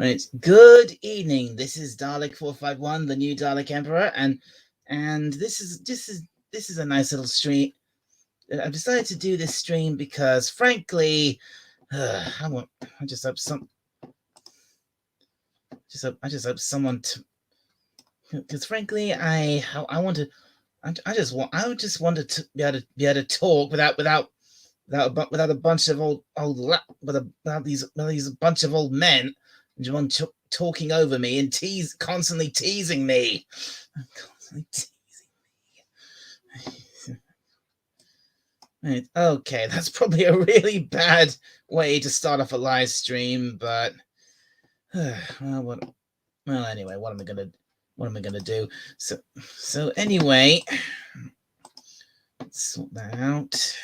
Right. Good evening. This is Dalek 451, the new Dalek Emperor, and this is a nice little stream. I've decided to do this stream because, frankly, I just hope someone to, because frankly, I want to, I just wanted to be able to talk without a bunch of without these bunch of old men talking over me and constantly teasing me. Right, okay, that's probably a really bad way to start off a live stream, but anyway, what am I gonna do? So anyway, let's sort that out.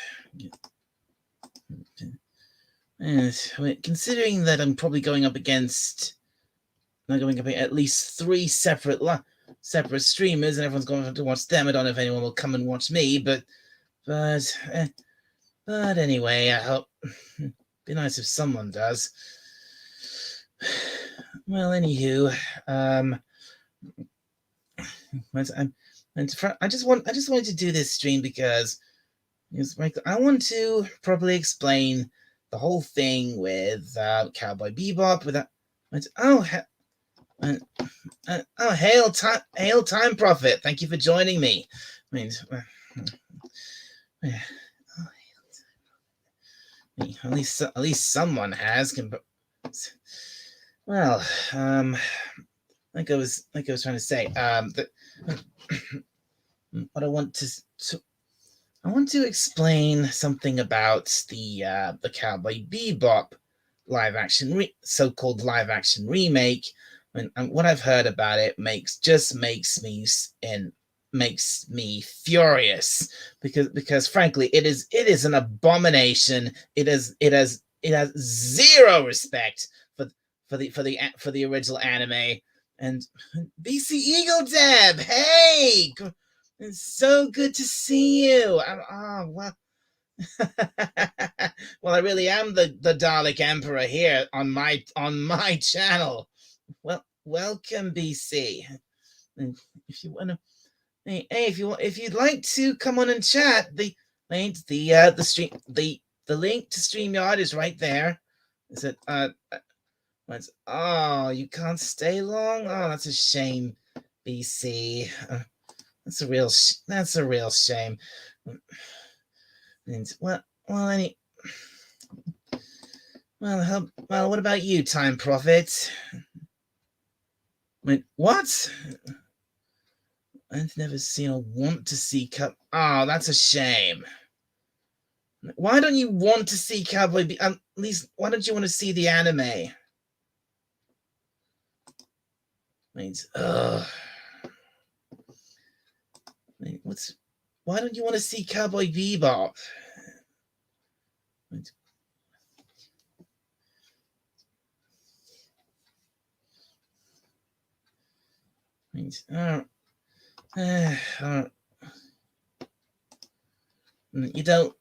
Considering that I'm probably going up against at least 3 separate streamers, and everyone's going to watch them. I don't know if anyone will come and watch me, but anyway, I hope it'd be nice if someone does. Well, anywho, I just wanted to do this stream because I want to probably explain the whole thing with Cowboy Bebop. Hail Time Prophet! Thank you for joining me. At least someone has. Well, like I was trying to say, what I want to explain something about the Cowboy Bebop so-called live action remake. And what I've heard about it makes me furious because frankly it is an abomination. It has zero respect for the original anime. And BC Eagle Deb, hey, it's so good to see you. Well. Well, I really am the Dalek Emperor here on my channel. Well, welcome, BC. And if you want to, hey, if you'd like to come on and chat, the link to StreamYard is right there. Is it? Oh, you can't stay long. Oh, that's a shame, BC. That's a real shame. And what about you, Time Prophet? Wait, what? I've never seen or want to see Cup. Oh, that's a shame. Why don't you want to see Cowboy At least, why don't you want to see the anime? Why don't you want to see Cowboy Bebop?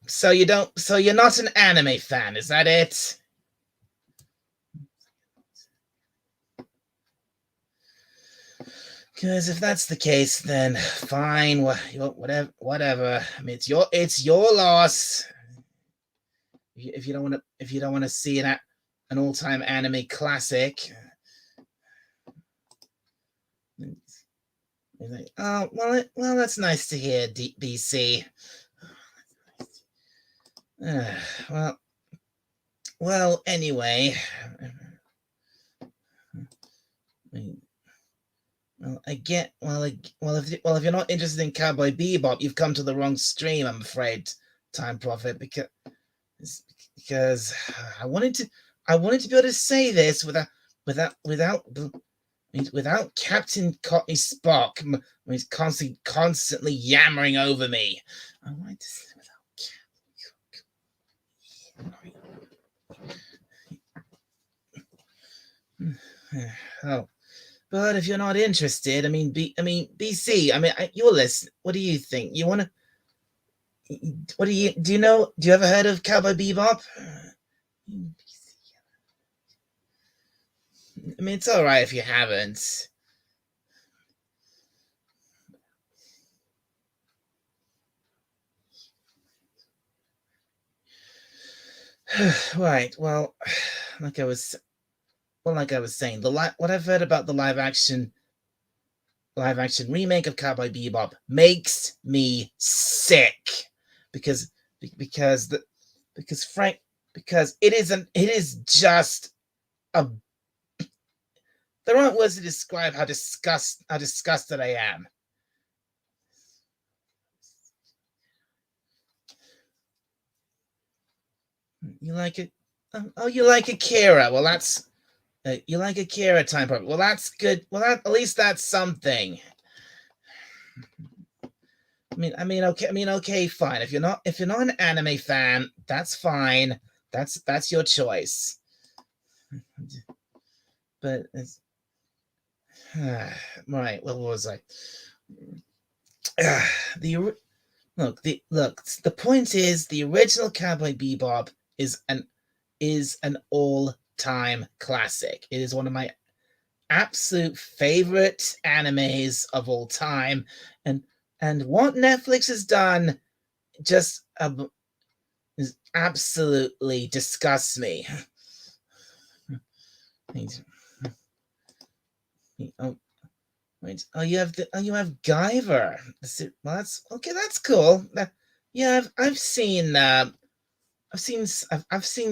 So you're not an anime fan, is that it? Because if that's the case, then fine. Whatever. I mean, it's your loss. If you don't want to see an all-time anime classic. Like, oh well, that's nice to hear, BC. Well, anyway. If you're not interested in Cowboy Bebop, you've come to the wrong stream, I'm afraid, Time Prophet, because I wanted to be able to say this without Captain Cockney Spock, when he's constantly yammering over me. I wanted to say without. Oh. But if you're not interested, BC, you're listening. What do you think? You want to? Do you ever heard of Cowboy Bebop? I mean, it's all right if you haven't. Right. Well, like I was saying, what I've heard about the live action remake of Cowboy Bebop makes me sick because because the because Frank because it is just a there aren't words to describe how disgusted I am. You like it? Oh, you like Akira? Well, that's you like Akira time problem. Well, that's good. Well, at least that's something. Okay, fine. If you're not an anime fan, that's fine. That's your choice. But it's right. What was I? The The point is, the original Cowboy Bebop is an all time classic. It is one of my absolute favorite animes of all time, and what Netflix has done just absolutely disgusts me. Oh, wait. Oh, you have Guyver. Well, that's okay. That's cool. Yeah, I've seen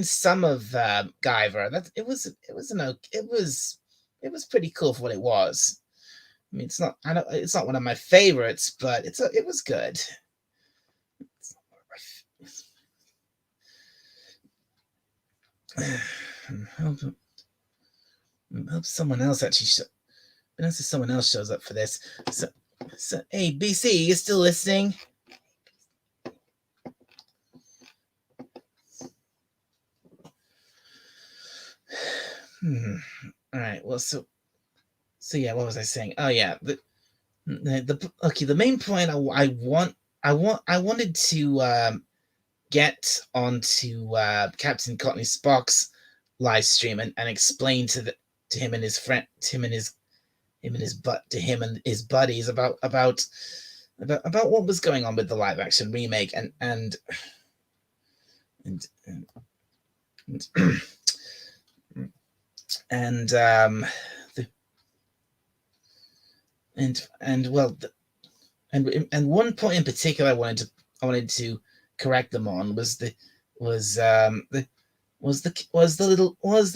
some of Guyver. It was pretty cool for what it was. I mean, it's not one of my favorites, but it was good. Hope someone else someone else shows up for this. So hey, BC, you still listening? All right. Well, so yeah, what was I saying? Oh yeah, the main point I wanted to get onto Captain Courtney Spock's live stream and explain to him and his friend to him and his buddies about what was going on with the live action remake and and well and one point in particular I wanted to correct them on was the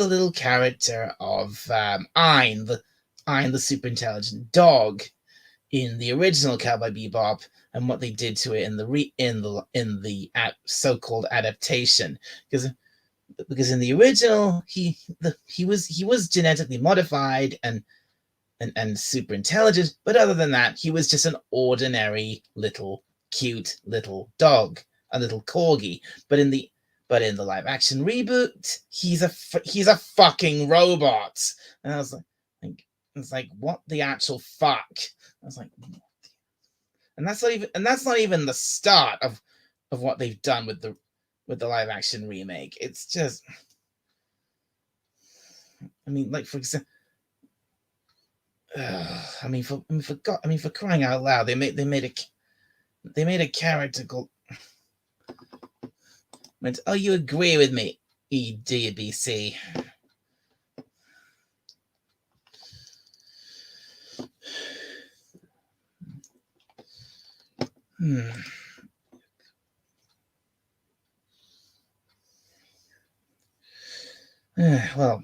little character of Ein the super intelligent dog in the original Cowboy Bebop and what they did to it in the so-called adaptation because in the original he was genetically modified and super intelligent, but other than that, he was just an ordinary little cute little dog, a little corgi. But in the live action reboot, he's a fucking robot. And I was like, what the actual fuck? I was like, and that's not even the start of what they've done with the live action remake. It's just, I mean, like for example. For crying out loud, they made a character called. Oh, you agree with me, EDBC? Well.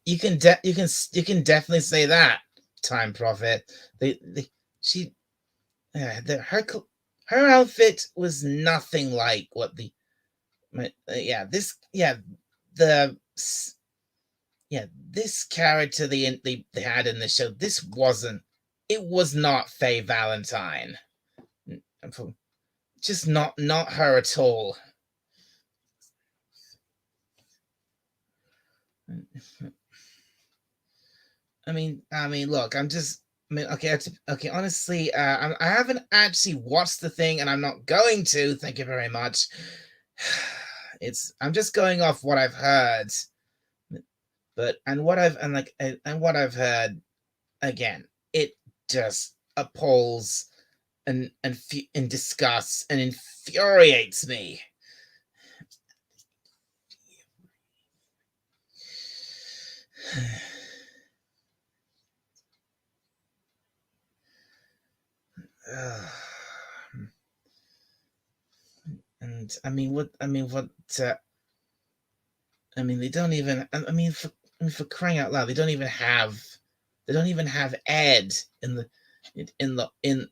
you can definitely say that, Time Prophet. She her outfit was nothing like what the this character they had in the show. It was not Faye Valentine. just not her at all. I mean, look, okay. Honestly, I haven't actually watched the thing, and I'm not going to. Thank you very much. I'm just going off what I've heard, and what I've heard again, it just appalls and disgusts and infuriates me. And they don't even. For crying out loud, they don't even have Ed in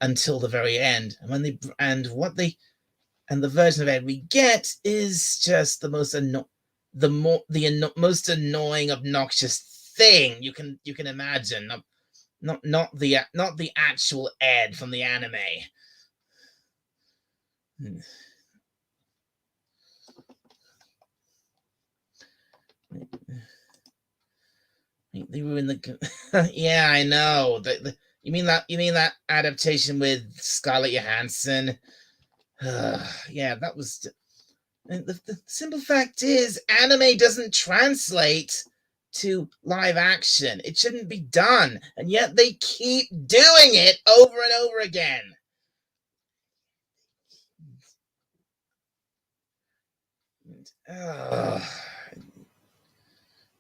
until the very end. And the version of Ed we get is just the most most annoying, obnoxious thing you can imagine. Not the actual Ed from the anime. They ruined the. Yeah, I know. You mean that adaptation with Scarlett Johansson? Yeah, that was. The simple fact is, anime doesn't translate to live action. It shouldn't be done, and yet they keep doing it over and over again.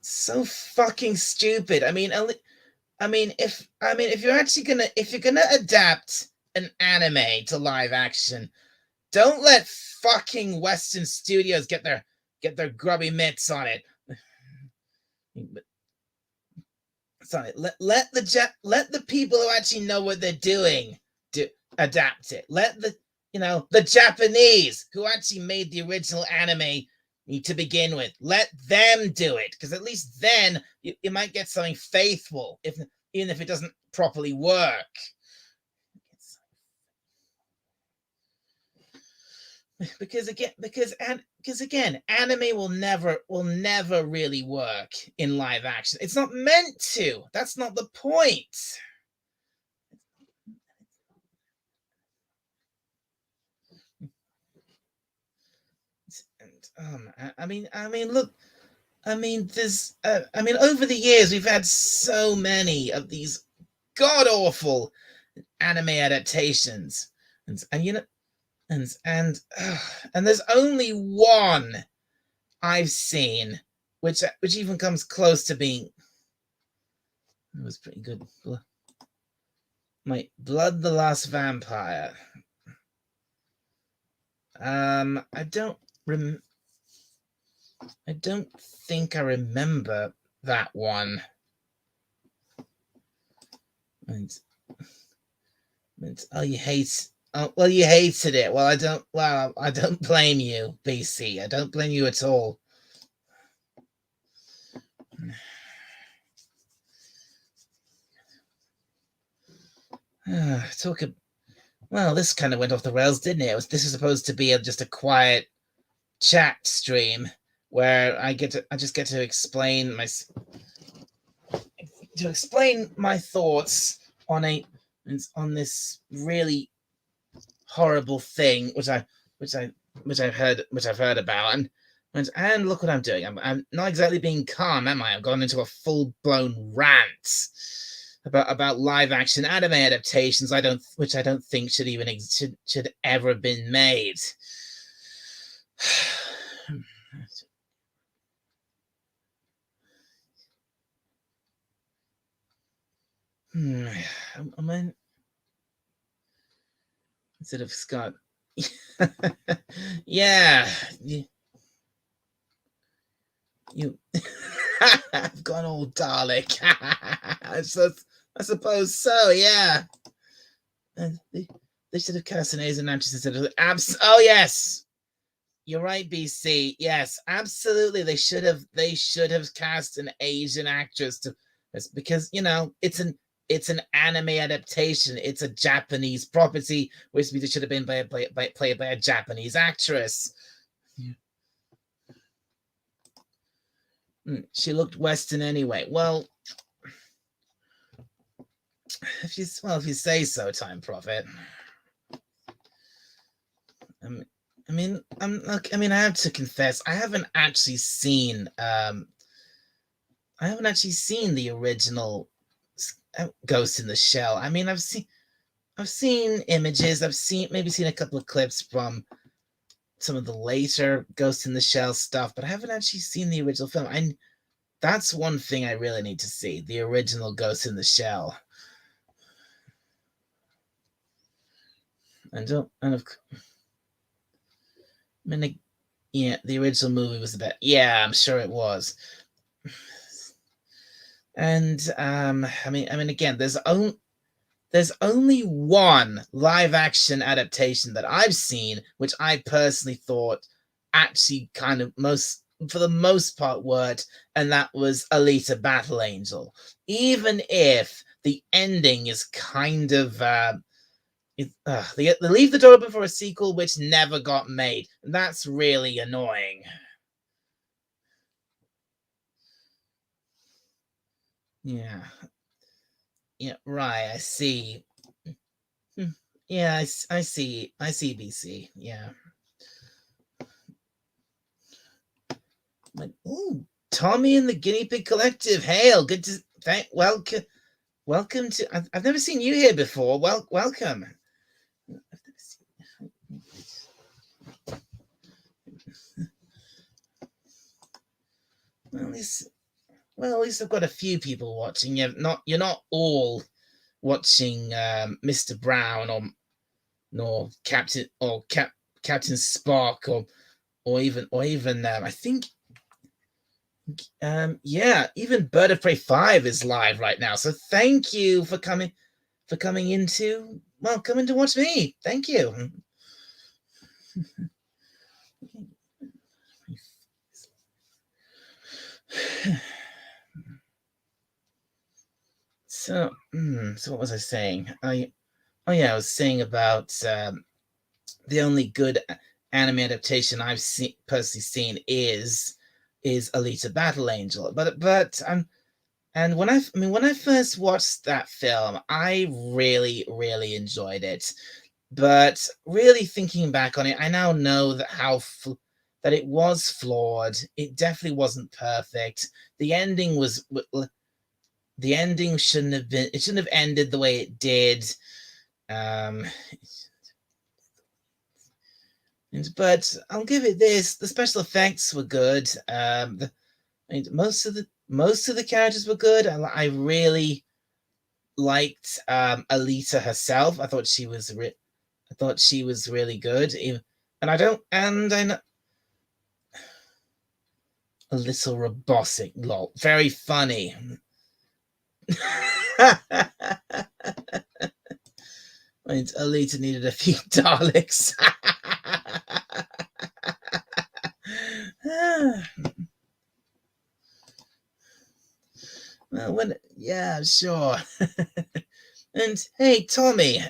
So fucking stupid. If you're gonna adapt an anime to live action, don't let fucking Western studios get their grubby mitts on it. Sorry, let the people who actually know what they're doing adapt it. Let the Japanese who actually made the original anime to begin with, let them do it, because at least then you might get something faithful, even if it doesn't properly work. Because again, anime will never really work in live action. It's not meant to. That's not the point. Look. There's. Over the years, we've had so many of these god awful anime adaptations, and there's only one I've seen which even comes close to being. It was pretty good. My Blood the Last Vampire. I don't think I remember that one. You hate. Oh, well, you hated it. Well, I don't blame you, BC. I don't blame you at all. Well, this kind of went off the rails, didn't it? This is supposed to be just a quiet chat stream where I just get to explain my thoughts on this really horrible thing which I've heard about, and look what I'm doing. I'm not exactly being calm, am I? I've gone into a full-blown rant about live action anime adaptations which I don't think should ever have been made. Instead of Scott. Yeah. I've gone all Dalek. I suppose so, yeah. They should have cast an Asian actress instead of oh yes. You're right, BC. Yes, absolutely. They should have cast an Asian actress because it's it's an anime adaptation. It's a Japanese property, which means it should have been played by a Japanese actress. She looked Western anyway. Well, if you say so, Time Prophet. I mean, I have to confess, I haven't actually seen the original Ghost in the Shell. I mean, I've seen images. I've seen a couple of clips from some of the later Ghost in the Shell stuff, but I haven't actually seen the original film. And that's one thing I really need to see: the original Ghost in the Shell. The original movie was the best. Yeah, I'm sure it was. And again, there's only one live action adaptation that I've seen, which I personally thought actually kind of for the most part worked, and that was Alita Battle Angel. Even if the ending is kind of they leave the door open for a sequel which never got made. And that's really annoying. Yeah, right. I see. Yeah, I see. I see, BC. Yeah. Ooh, Tommy and the Guinea Pig Collective. Hail. Good to welcome to. I've never seen you here before. Welcome. Well, at least I've got a few people watching. You're not all watching Mr. Brown or Captain Spock or even I think even Bird of Prey 5 is live right now. So thank you for coming in to watch me. Thank you. So what was I saying? I was saying about the only good anime adaptation I've personally seen is Alita Battle Angel. But and when I first watched that film, I really, really enjoyed it. But really thinking back on it, I now know that it was flawed. It definitely wasn't perfect. The ending shouldn't have been. It shouldn't have ended the way it did. But I'll give it this: the special effects were good. Most of the characters were good. I really liked Alita herself. I thought she was really good. And I know a little robotic, lol, very funny. Alita needed a few Daleks. Well, yeah, sure. And hey, Tommy,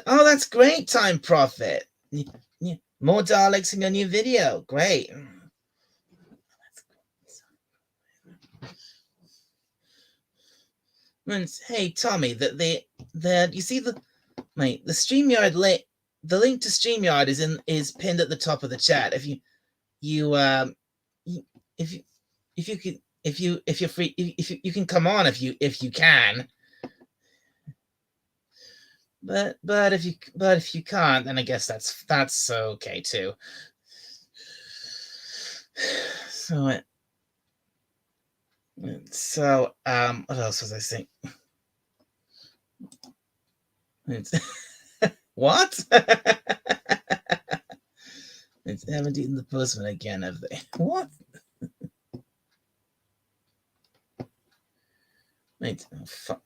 oh, that's great, Time Prophet. More Daleks in your new video. Great. And hey, Tommy, you see the StreamYard link. The link to StreamYard is pinned at the top of the chat. If you're free, if you can come on if you can. But if you can't, then I guess that's okay too. So what else was I saying? What? Haven't eaten the postman again, have they? What? Wait, fuck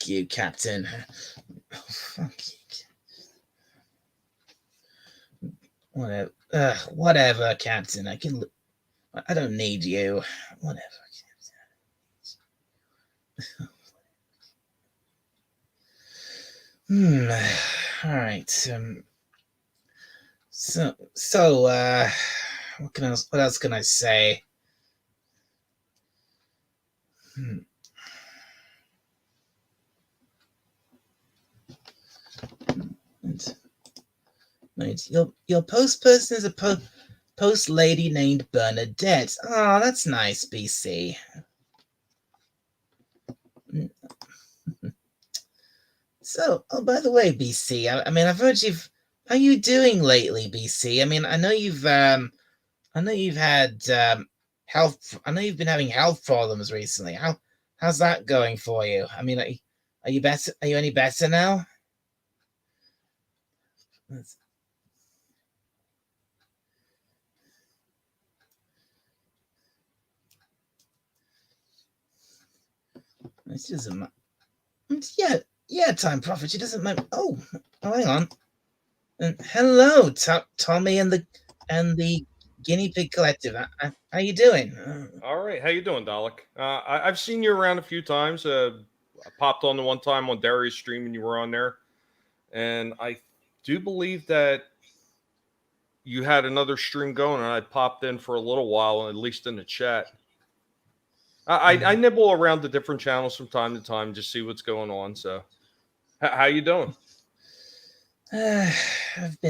you, Captain. Oh, fuck you. Whatever, Captain. I don't need you. Whatever. Hmm. All right. What else can I say? Hmm. Right. Your post person is a post lady named Bernadette. Oh, that's nice, BC. So, oh, by the way, BC, I mean, I've heard you've. How are you doing lately, BC? I mean, I know you've had health. I know you've been having health problems recently. How's that going for you? I mean, are you better? Are you any better now? It doesn't. Yeah. Time Prophet. She doesn't mind. Hang on. And hello, Tommy and the Guinea Pig Collective. How you doing? All right, how you doing, Dalek? I've seen you around a few times. I popped on the one time on Darius' stream and you were on there, and I do believe that you had another stream going, and I popped in for a little while, at least in the chat. I nibble around the different channels from time to time, just see what's going on. So, how you doing? I've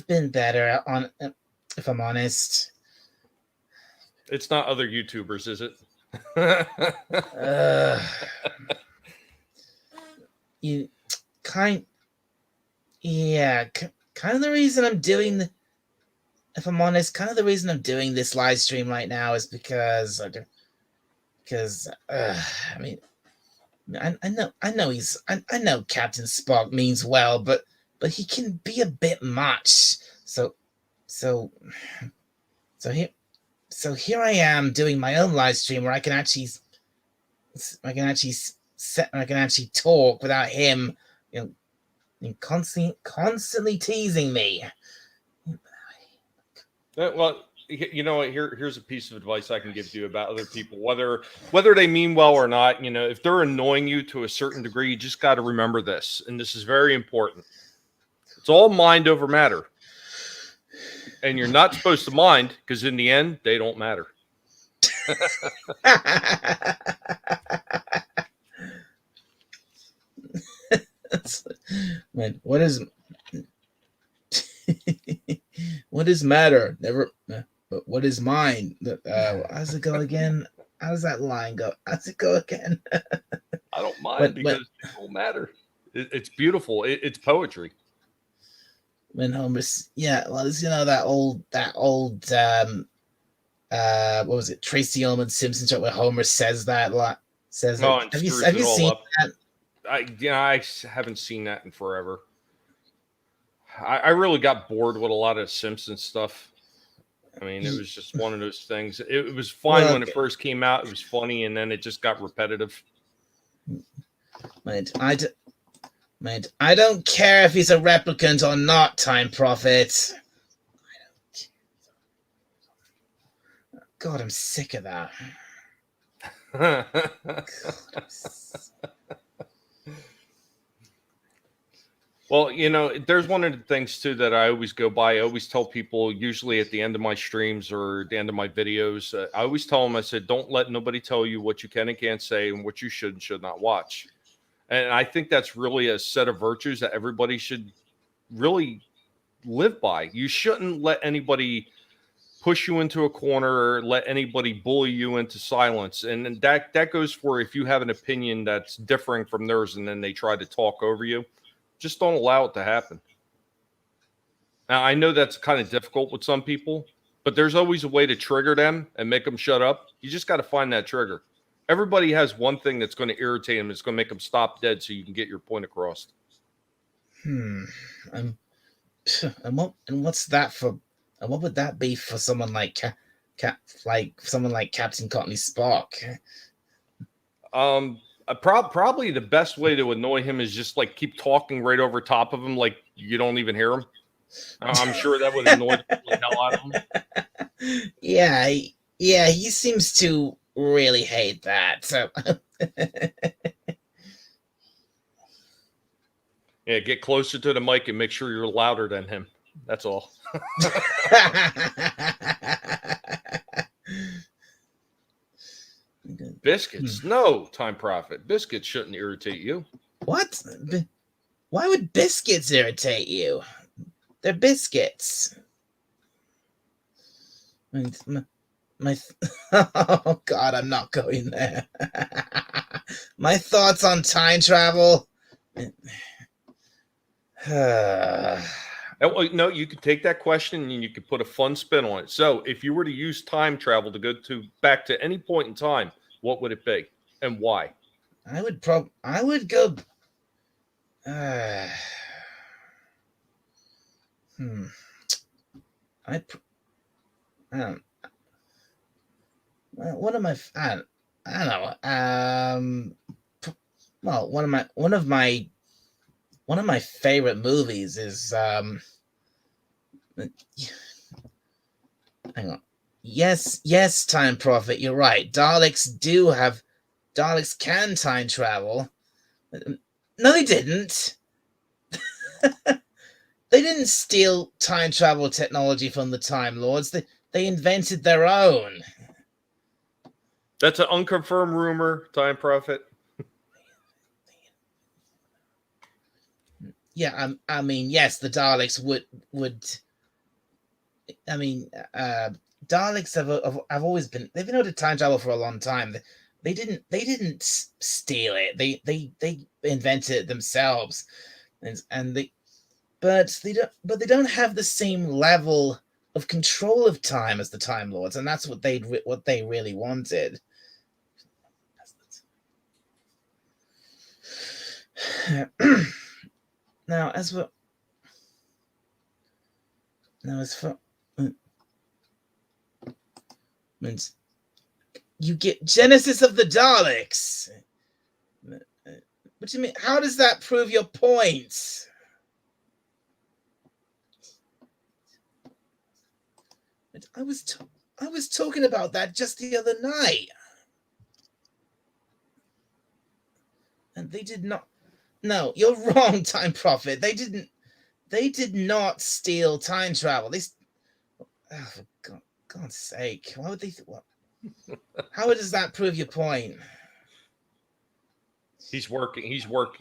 been better on, if I'm honest. It's not other YouTubers, is it? You kind of the reason I'm doing if I'm honest, kind of the reason I'm doing this live stream right now is because I mean, I know Captain Spock means well, but he can be a bit much. So here I am doing my own live stream where I can actually talk without him, constantly teasing me. Well, you know what? Here's a piece of advice I can give to you about other people, whether they mean well or not. If they're annoying you to a certain degree, you just got to remember this, and this is very important. It's all mind over matter, and you're not supposed to mind because in the end, they don't matter. Man, what is matter? Never. But what is mine? How's it go again? How's that line go? How's it go again? I don't mind because it don't matter. It's beautiful. It's poetry. When Homer's well, that old what was it? Tracy Ullman Simpson show where Homer says that a lot. Have you seen that? I haven't seen that in forever. I really got bored with a lot of Simpsons stuff. I mean, it was just one of those things. It was fun when it first came out. It was funny, and then it just got repetitive. I don't care if he's a replicant or not, Time Prophet. God, I'm sick of that. Well, there's one of the things too that I always go by. I always tell people, usually at the end of my streams or the end of my videos, I always tell them, I said, don't let nobody tell you what you can and can't say and what you should and should not watch. And I think that's really a set of virtues that everybody should really live by. You shouldn't let anybody push you into a corner or let anybody bully you into silence. And that goes for if you have an opinion that's differing from theirs and then they try to talk over you. Just don't allow it to happen. Now, I know that's kind of difficult with some people, but there's always a way to trigger them and make them shut up. You just got to find that trigger. Everybody has one thing that's going to irritate them. It's going to make them stop dead so you can get your point across. And what's that for? And what would that be for someone like someone like Captain Courtney Spock? Probably the best way to annoy him is just like keep talking right over top of him, like you don't even hear him. I'm sure that would annoy the hell out of him. Yeah, he seems to really hate that. So Yeah, get closer to the mic and make sure you're louder than him. That's all. Biscuits? No, Time Prophet. Biscuits shouldn't irritate you. What? Why would biscuits irritate you? They're biscuits. My oh God, I'm not going there. My thoughts on time travel. No, you could take that question and you could put a fun spin on it. So, if you were to use time travel to go back to any point in time, what would it be and why? I would go. I don't. One of my. I don't know. Well, one of my favorite movies is hang on. Yes, Time Prophet, you're right. Daleks can time travel. No, they didn't. They didn't steal time travel technology from the Time Lords. They invented their own. That's an unconfirmed rumor, Time Prophet. Yeah, I mean, yes, the Daleks would. I mean, Daleks have always been. They've been able to time travel for a long time. They didn't steal it. They invented it themselves, and but they don't have the same level of control of time as the Time Lords, and that's what they really wanted. Now, as for you get Genesis of the Daleks. What do you mean? How does that prove your point? I was talking about that just the other night, and they did not. No, you're wrong, Time Prophet. They did not steal time travel. For God's sake, why would they? What? How does that prove your point? He's working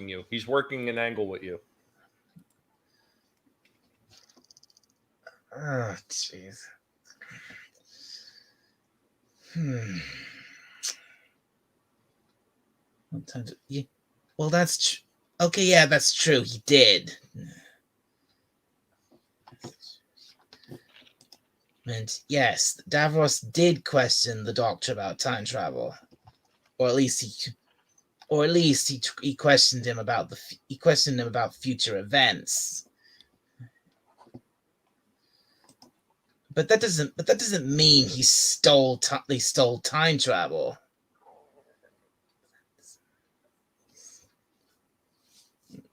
you. He's working an angle with you. Oh, jeez. Yeah. Well, that's okay. Yeah, that's true. He did. And yes, Davros did question the Doctor about time travel, or at least he questioned him about future events. But that doesn't mean he stole time travel.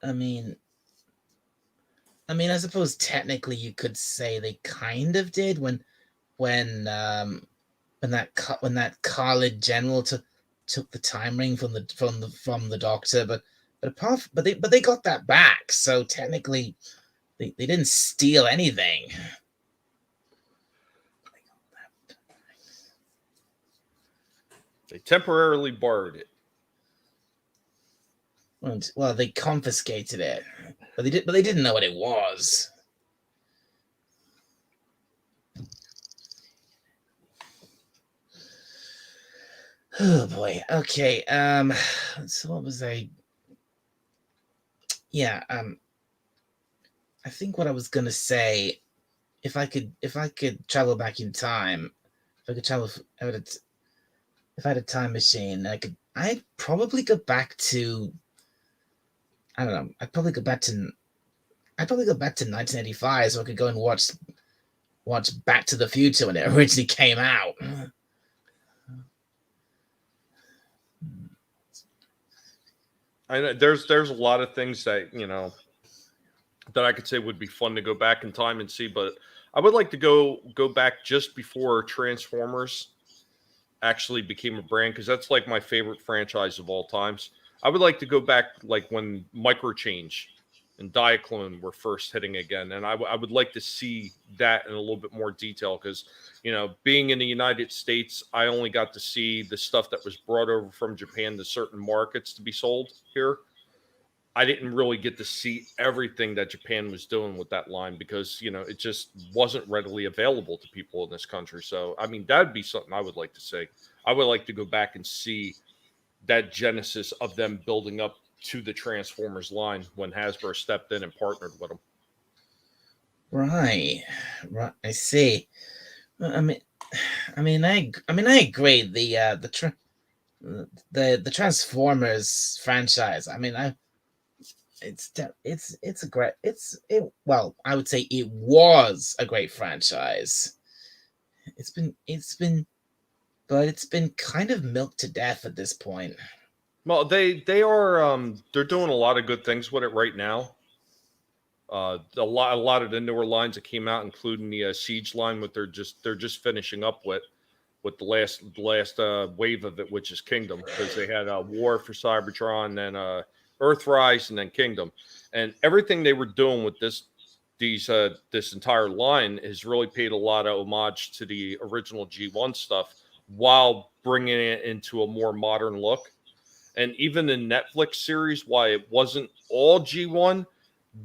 I mean, I suppose technically you could say they kind of did when that college general took the time ring from the Doctor, but they got that back. So technically, they didn't steal anything. They temporarily borrowed it. Well, they confiscated it, but they didn't know what it was. Oh boy. Okay. So what was I? Yeah. I think what I was gonna say, if I could travel back in time, if I could travel, if I had a time machine, I'd probably go back to. I don't know. I'd probably go back to 1985, so I could go and watch Back to the Future when it originally came out. I know there's a lot of things that that I could say would be fun to go back in time and see, but I would like to go back just before Transformers actually became a brand, because that's like my favorite franchise of all times. I would like to go back like when Microchange and Diaclone were first hitting again, and I would like to see that in a little bit more detail, because being in the United States, I only got to see the stuff that was brought over from Japan to certain markets to be sold here. I didn't really get to see everything that Japan was doing with that line, because it just wasn't readily available to people in this country. So I mean, that'd be something I would like to see. I would like to go back and see that genesis of them building up to the Transformers line when Hasbro stepped in and partnered with them. Right, right. I see. I mean, I agree. The Transformers franchise. I mean, it's a great. Well, I would say it was a great franchise. But it's been kind of milked to death at this point. Well, they're doing a lot of good things with it right now. A lot of the newer lines that came out, including the Siege line, what they're just finishing up with the last wave of it, which is Kingdom, because they had War for Cybertron, then Earthrise, and then Kingdom, and everything they were doing with this entire line has really paid a lot of homage to the original G1 stuff, while bringing it into a more modern look. And even the Netflix series, why it wasn't all G1,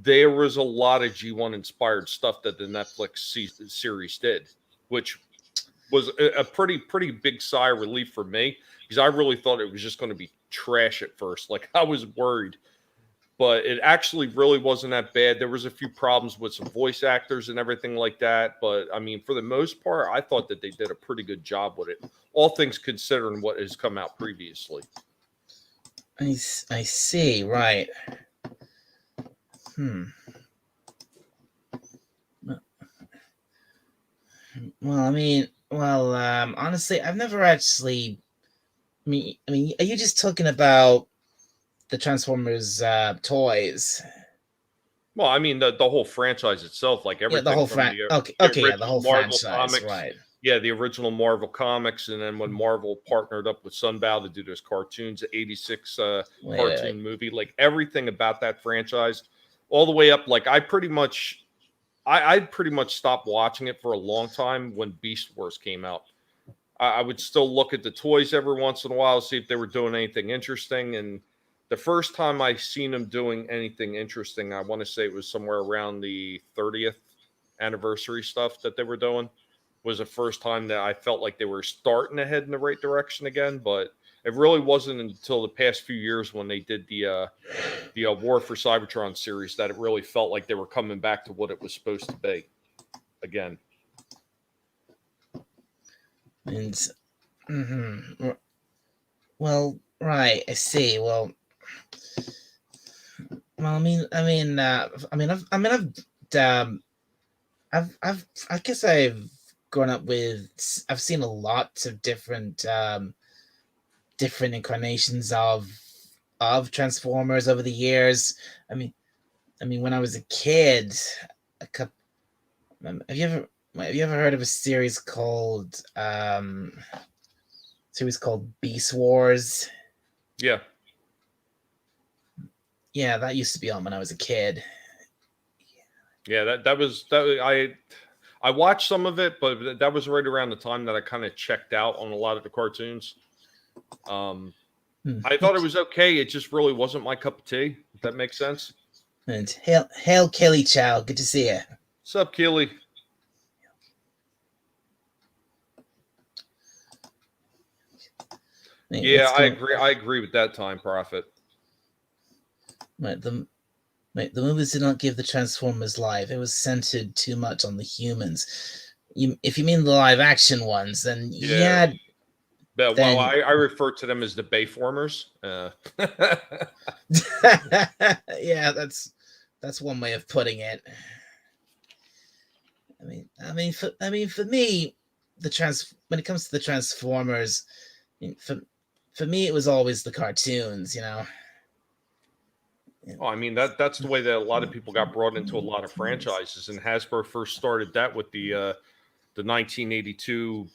there was a lot of G1 inspired stuff that the Netflix series did, which was a pretty big sigh of relief for me, because I really thought it was just going to be trash at first. Like, I was worried, but it actually really wasn't that bad. There was a few problems with some voice actors and everything like that, but I mean, for the most part, I thought that they did a pretty good job with it, all things considering what has come out previously. I see. Right. Hmm. Honestly, I've never actually. Are you just talking about the Transformers toys? Well, I mean, the whole franchise itself, like Yeah, the everything whole from the Okay, yeah, the original whole Marvel franchise, comics. right? Yeah, the original Marvel comics, and then when Marvel partnered up with Sunbow to do those cartoons, the '86 Wait. cartoon movie, like everything about that franchise, all the way up. Like, I pretty much stopped watching it for a long time when Beast Wars came out. I would still look at the toys every once in a while, see if they were doing anything interesting. And the first time I seen them doing anything interesting, I want to say it was somewhere around the 30th anniversary stuff that they were doing, was the first time that I felt like they were starting to head in the right direction again. But it really wasn't until the past few years when they did the War for Cybertron series that it really felt like they were coming back to what it was supposed to be again. And well, right. I see. I guess I've grown up with. I've seen a lot of different incarnations of Transformers over the years. I mean, when I was a kid, a couple. Have you ever heard of a series called Beast Wars? Yeah. Yeah, that used to be on when I was a kid. Yeah, I watched some of it, but that was right around the time that I kind of checked out on a lot of the cartoons. I thought it was okay. It just really wasn't my cup of tea, if that makes sense. And hail Kelly Chow, good to see you. What's up, Keely? Yeah, I agree with that, Time Prophet. Right, the movies did not give the Transformers life. It was centered too much on the humans. If you mean the live action ones, then yeah. But, well, I refer to them as the Bayformers. Yeah, that's one way of putting it. For me, when it comes to the Transformers, for me it was always the cartoons. Oh, I mean that's the way that a lot of people got brought into a lot of franchises, and Hasbro first started that with the 1982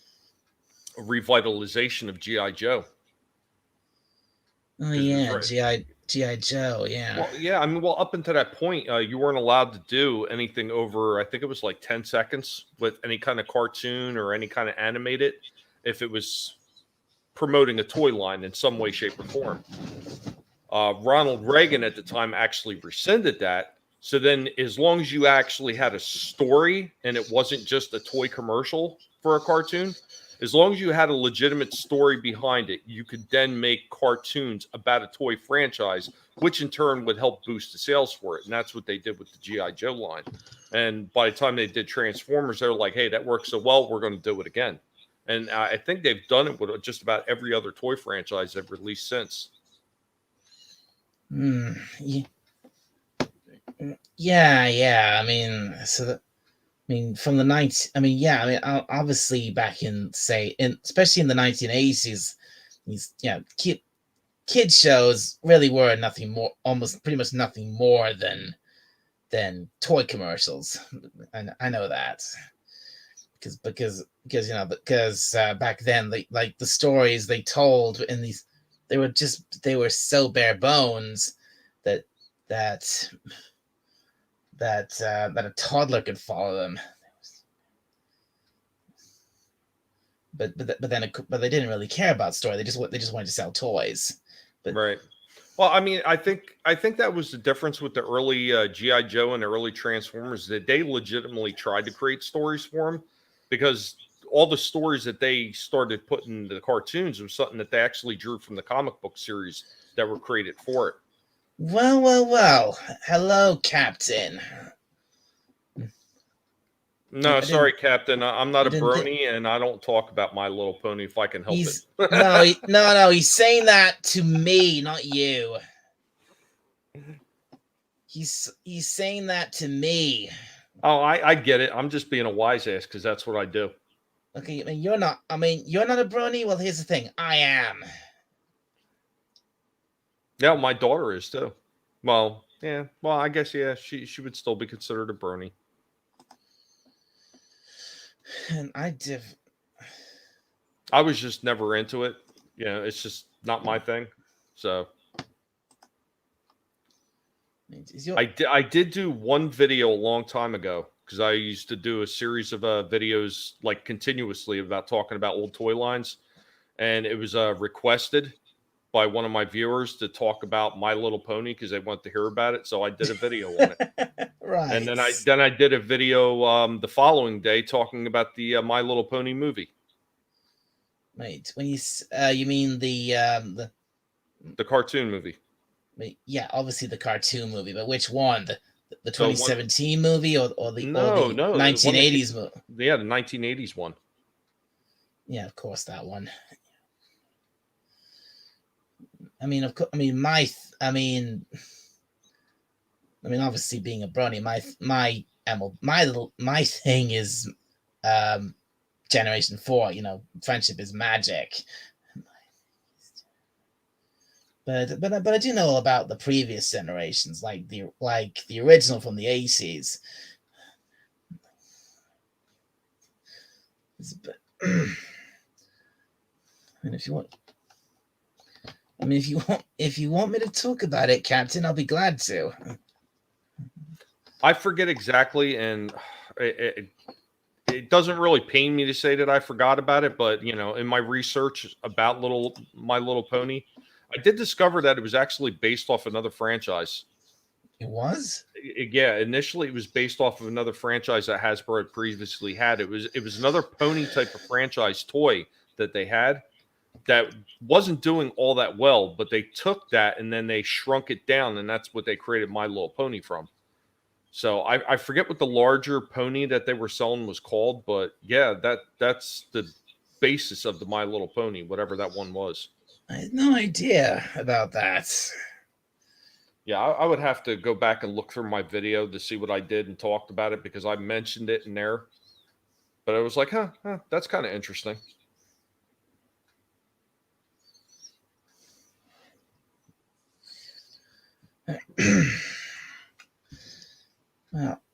revitalization of GI Joe. Oh Because it was yeah, right. GI Joe. Yeah. Well, yeah, I mean, well, up until that point, you weren't allowed to do anything over, I think it was like 10 seconds with any kind of cartoon or any kind of animated if it was promoting a toy line in some way, shape, or form. Ronald Reagan at the time actually rescinded that. So then, as long as you actually had a story and it wasn't just a toy commercial for a cartoon, as long as you had a legitimate story behind it, you could then make cartoons about a toy franchise, which in turn would help boost the sales for it. And that's what they did with the G.I. Joe line. And by the time they did Transformers, they were like, hey, that works so well, we're going to do it again. And I think they've done it with just about every other toy franchise they've released since. Yeah, yeah. I mean, from the 90s, yeah, obviously back in, say, especially in the 1980s, these, kid shows really were nothing more, almost pretty much nothing more than toy commercials. And I know that because back then, the stories they told in these, they were so bare bones that that that a toddler could follow them. But they didn't really care about story. They just wanted to sell toys. But right. Well, I mean, I think that was the difference with the early GI Joe and the early Transformers, that they legitimately tried to create stories for them, because all the stories that they started putting into the cartoons was something that they actually drew from the comic book series that were created for it. Well. Hello, Captain. No, sorry, Captain. I'm not I a didn't think brony, and I don't talk about My Little Pony if I can help he's it. no. He's saying that to me, not you. He's saying that to me. Oh, I get it. I'm just being a wise ass because that's what I do. Okay, you're not. You're not a brony. Well, here's the thing. I am. Yeah, my daughter is too. Well, yeah. Well, I guess yeah. She would still be considered a brony. And I was just never into it. You know, it's just not my thing. So I did do one video a long time ago, because I used to do a series of videos like continuously about talking about old toy lines, and it was requested by one of my viewers to talk about My Little Pony because they want to hear about it. So I did a video on it. Right. And then I did a video the following day talking about the My Little Pony movie. Wait, when you mean the cartoon movie? Yeah, obviously the cartoon movie, but which one? The 2017 movie or the 1980s movie? Yeah, the 1980s one. Yeah, of course that one. Of course. Obviously being a brony, my thing is Generation 4. Friendship is magic. But I do know about the previous generations, like the original from the 80s. But and if you want, if you want me to talk about it, Captain, I'll be glad to. I forget exactly, and it doesn't really pain me to say that I forgot about it, but in my research about My Little Pony, I did discover that it was actually based off another franchise. It was? Yeah, initially it was based off of another franchise that Hasbro had previously had. It was another pony type of franchise toy that they had that wasn't doing all that well, but they took that and then they shrunk it down, and that's what they created My Little Pony from. So I forget what the larger pony that they were selling was called, but yeah, that's the basis of the My Little Pony, whatever that one was. I had no idea about that. Yeah, I would have to go back and look through my video to see what I did and talked about it, because I mentioned it in there. But I was like, huh that's kind of interesting.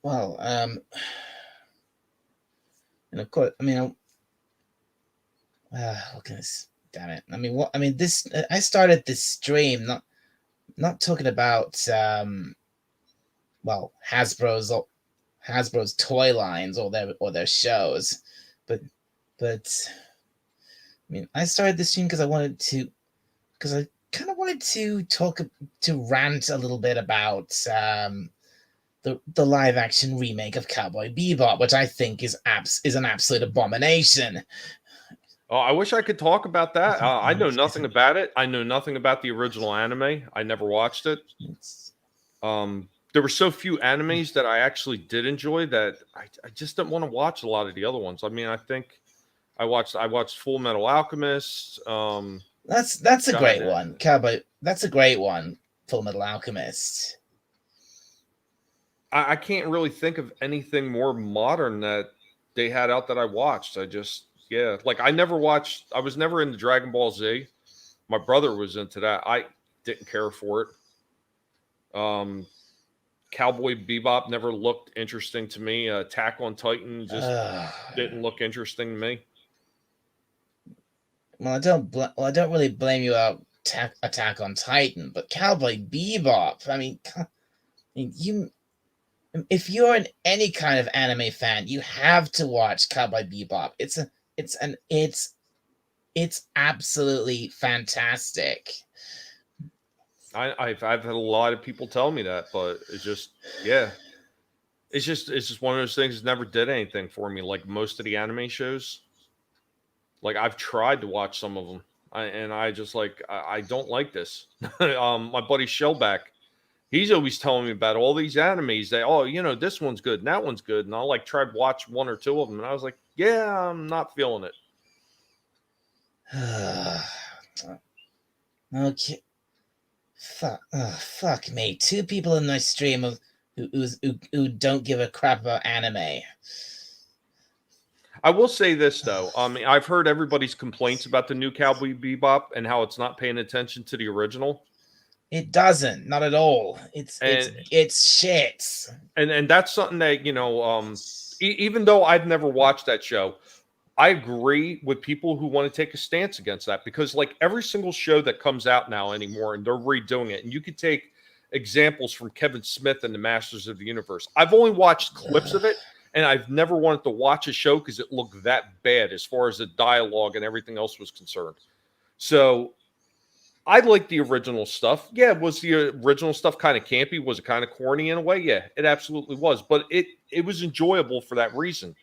well, and of course, I mean, look at this. Damn it! I mean, what? I mean, this. I started this stream not talking about well, Hasbro's toy lines or their shows, but I mean, I started this stream because I kind of wanted to rant a little bit about the live action remake of Cowboy Bebop, which I think is an absolute abomination. Oh, I wish I could talk about that. I know nothing about it. I know nothing about the original anime. I never watched it. There were so few animes that I actually did enjoy that I just didn't want to watch a lot of the other ones. I mean, I think I watched Full Metal Alchemist. That's a great one, Cowboy. That's a great one, Full Metal Alchemist. I can't really think of anything more modern that they had out that I watched. Like I was never into Dragon Ball Z. My brother was into that. I didn't care for it. Cowboy Bebop never looked interesting to me. Attack on Titan just didn't look interesting to me. Well, I don't really blame you about Attack on Titan, but Cowboy Bebop. I mean, if you're any kind of anime fan, you have to watch Cowboy Bebop. It's absolutely fantastic. I've had a lot of people tell me that, but it's just it's just one of those things that never did anything for me. Like most of the anime shows, like I've tried to watch some of them, and I just I don't like this. My buddy Shellback, he's always telling me about all these animes that this one's good and that one's good, and I'll try to watch one or two of them, and I was like, yeah, I'm not feeling it. Okay. Fuck me. Two people in my stream who don't give a crap about anime. I will say this though. I've heard everybody's complaints about the new Cowboy Bebop and how it's not paying attention to the original. It doesn't, not at all. It's shit. And that's something that even though I've never watched that show, I agree with people who want to take a stance against that, because like every single show that comes out now anymore, and they're redoing it, and you could take examples from Kevin Smith and the Masters of the Universe. I've only watched clips of it, and I've never wanted to watch a show because it looked that bad as far as the dialogue and everything else was concerned. So I like the original stuff. Yeah, was the original stuff kind of campy? Was it kind of corny in a way? Yeah, it absolutely was. But it was enjoyable for that reason.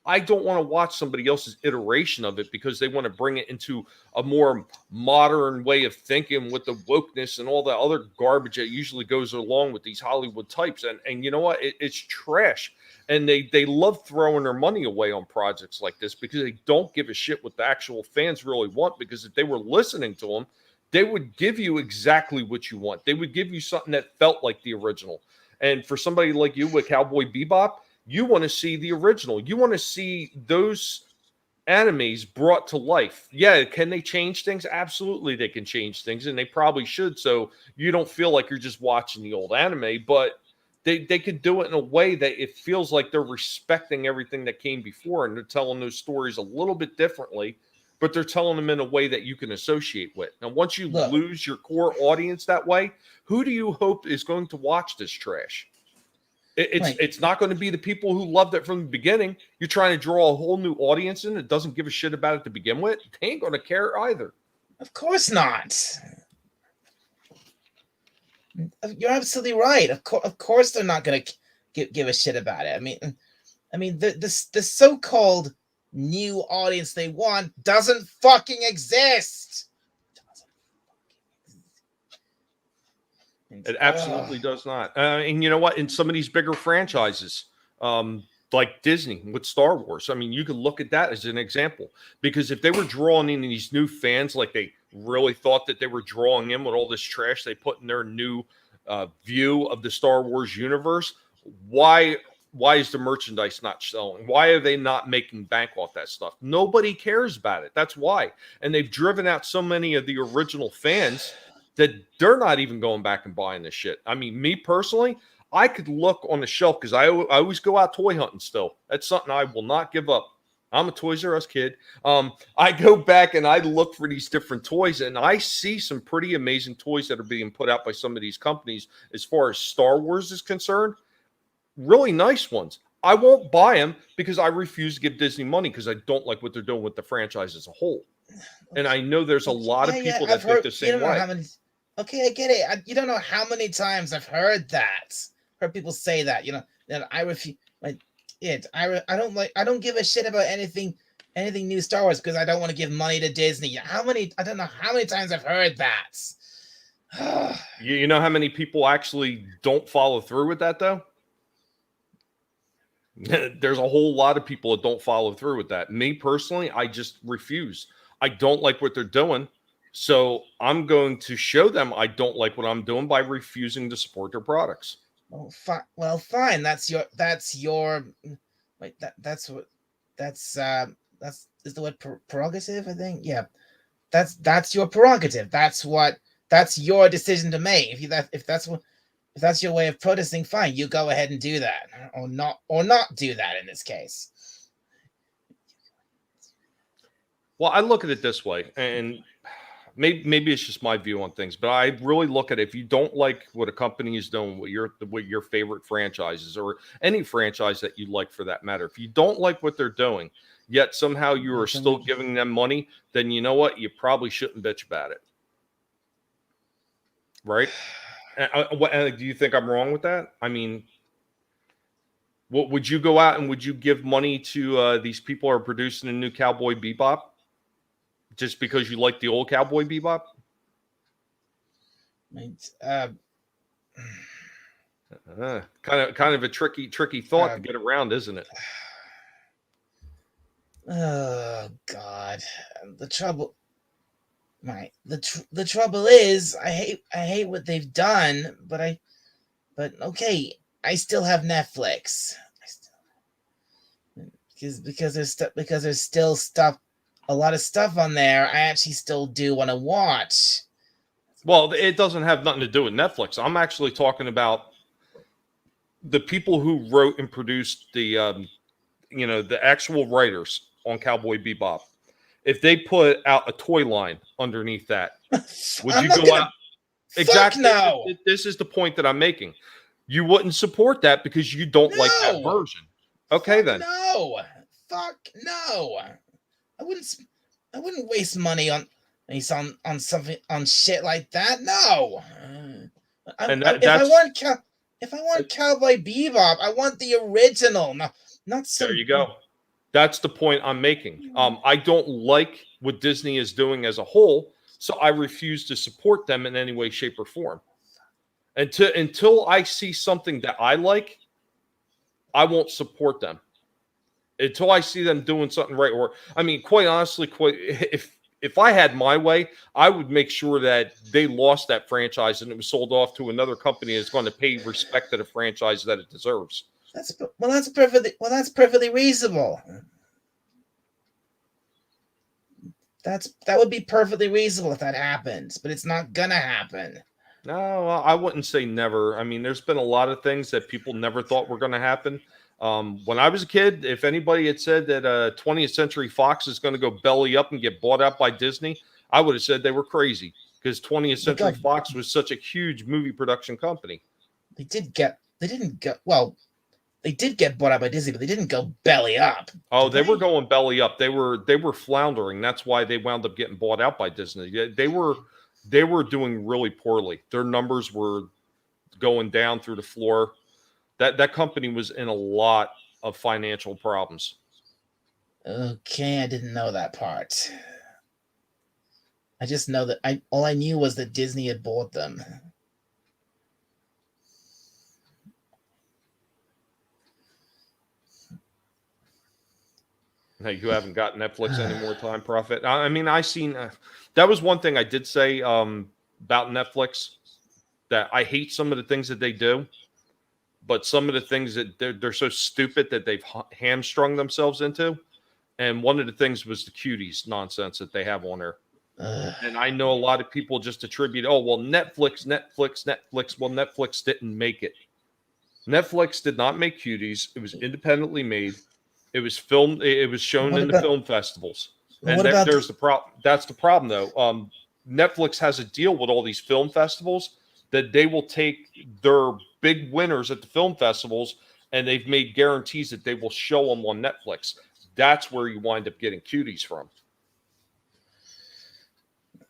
I don't want to watch somebody else's iteration of it because they want to bring it into a more modern way of thinking with the wokeness and all the other garbage that usually goes along with these Hollywood types. And you know what? It's trash. And they love throwing their money away on projects like this because they don't give a shit what the actual fans really want. Because if they were listening to them, they would give you exactly what you want. They would give you something that felt like the original. And for somebody like you with Cowboy Bebop, you want to see the original. You want to see those animes brought to life. Yeah, can they change things? Absolutely, they can change things, and they probably should. So you don't feel like you're just watching the old anime, but they could do it in a way that it feels like they're respecting everything that came before, and they're telling those stories a little bit differently, but they're telling them in a way that you can associate with. Now, once you lose your core audience that way, who do you hope is going to watch this trash? It's not going to be the people who loved it from the beginning. You're trying to draw a whole new audience in that doesn't give a shit about it to begin with. They ain't going to care either. Of course not. You're absolutely right. Of course they're not going to give a shit about it. I mean the so-called new audience they want doesn't fucking exist. It absolutely does not. And you know what? In some of these bigger franchises, like Disney with Star Wars, I mean, you could look at that as an example. Because if they were drawing in these new fans, like they really thought that they were drawing in with all this trash they put in their new view of the Star Wars universe, why is the merchandise not selling? Why are they not making bank off that stuff? Nobody cares about it. That's why. And they've driven out so many of the original fans that they're not even going back and buying this shit. I mean, me personally, I could look on the shelf because I always go out toy hunting still. That's something I will not give up. I'm a Toys R Us kid. I go back and I look for these different toys, and I see some pretty amazing toys that are being put out by some of these companies as far as Star Wars is concerned. Really nice ones. I won't buy them because I refuse to give Disney money because I don't like what they're doing with the franchise as a whole. And I know there's a lot of people that think the You same don't know way. how many. Okay, I get it. You don't know how many times I've heard that. Heard people say that. That I refuse. Like it. I don't like. I don't give a shit about anything new Star Wars because I don't want to give money to Disney. How many? I don't know how many times I've heard that. You know how many people actually don't follow through with that though? There's a whole lot of people that don't follow through with that. Me personally, I just refuse. I don't like what they're doing. So I'm going to show them I don't like what I'm doing by refusing to support their products. Well, fine. That's your. Wait, that's what. That's is the word prerogative. I think. Yeah. That's your prerogative. That's your decision to make. If that's your way of protesting, fine. You go ahead and do that, or not do that in this case. Well, I look at it this way, and maybe it's just my view on things, but I really look at it, if you don't like what a company is doing, what your favorite franchises or any franchise that you like for that matter, if you don't like what they're doing, yet somehow you are still giving them money, then you know what? You probably shouldn't bitch about it. Right? Do you think I'm wrong with that? I mean, what would you go out and would you give money to these people who are producing a new Cowboy Bebop just because you like the old Cowboy Bebop? Kind of a tricky thought to get around, isn't it? Oh God, the trouble. The trouble is, I hate what they've done, but okay, I still have Netflix. Because there's still a lot of stuff on there I actually still do want to watch. Well, it doesn't have nothing to do with Netflix. I'm actually talking about the people who wrote and produced the actual writers on Cowboy Bebop. If they put out a toy line underneath that, would you go out? Exactly. No. This is the point that I'm making. You wouldn't support that because you don't like that version. Okay, then. No. Fuck no. I wouldn't waste money on something on shit like that. No. If I want Cowboy Bebop, I want the original. Not some. There you go. That's the point I'm making. I don't like what Disney is doing as a whole, so I refuse to support them in any way, shape, or form. Until I see something that I like, I won't support them. Until I see them doing something right. Or, I mean, quite honestly, if I had my way, I would make sure that they lost that franchise and it was sold off to another company that's going to pay respect to the franchise that it deserves. That's perfectly reasonable. That would be perfectly reasonable if that happens, but it's not gonna happen. No, I wouldn't say never. I mean, there's been a lot of things that people never thought were going to happen. When I was a kid, if anybody had said that 20th Century Fox is going to go belly up and get bought out by Disney, I would have said they were crazy because 20th Century Fox was such a huge movie production company. They did get bought out by Disney, but they didn't go belly up. Oh, they were going belly up. They were floundering. That's why they wound up getting bought out by Disney. They were doing really poorly. Their numbers were going down through the floor. That company was in a lot of financial problems. Okay, I didn't know that part. I just know that all I knew was that Disney had bought them. Hey, you haven't got Netflix anymore, Time Prophet. I mean, I seen that was one thing I did say about Netflix, that I hate some of the things that they do, but some of the things that they're so stupid that they've hamstrung themselves into. And one of the things was the cuties nonsense that they have on there. And I know a lot of people just attribute, oh, well, Netflix. Well, Netflix didn't make it. Netflix did not make Cuties. It was independently made. It was filmed. It was shown What in the about film festivals. And what about there's the problem. That's the problem, though. Netflix has a deal with all these film festivals that they will take their big winners at the film festivals, and they've made guarantees that they will show them on Netflix. That's where you wind up getting Cuties from.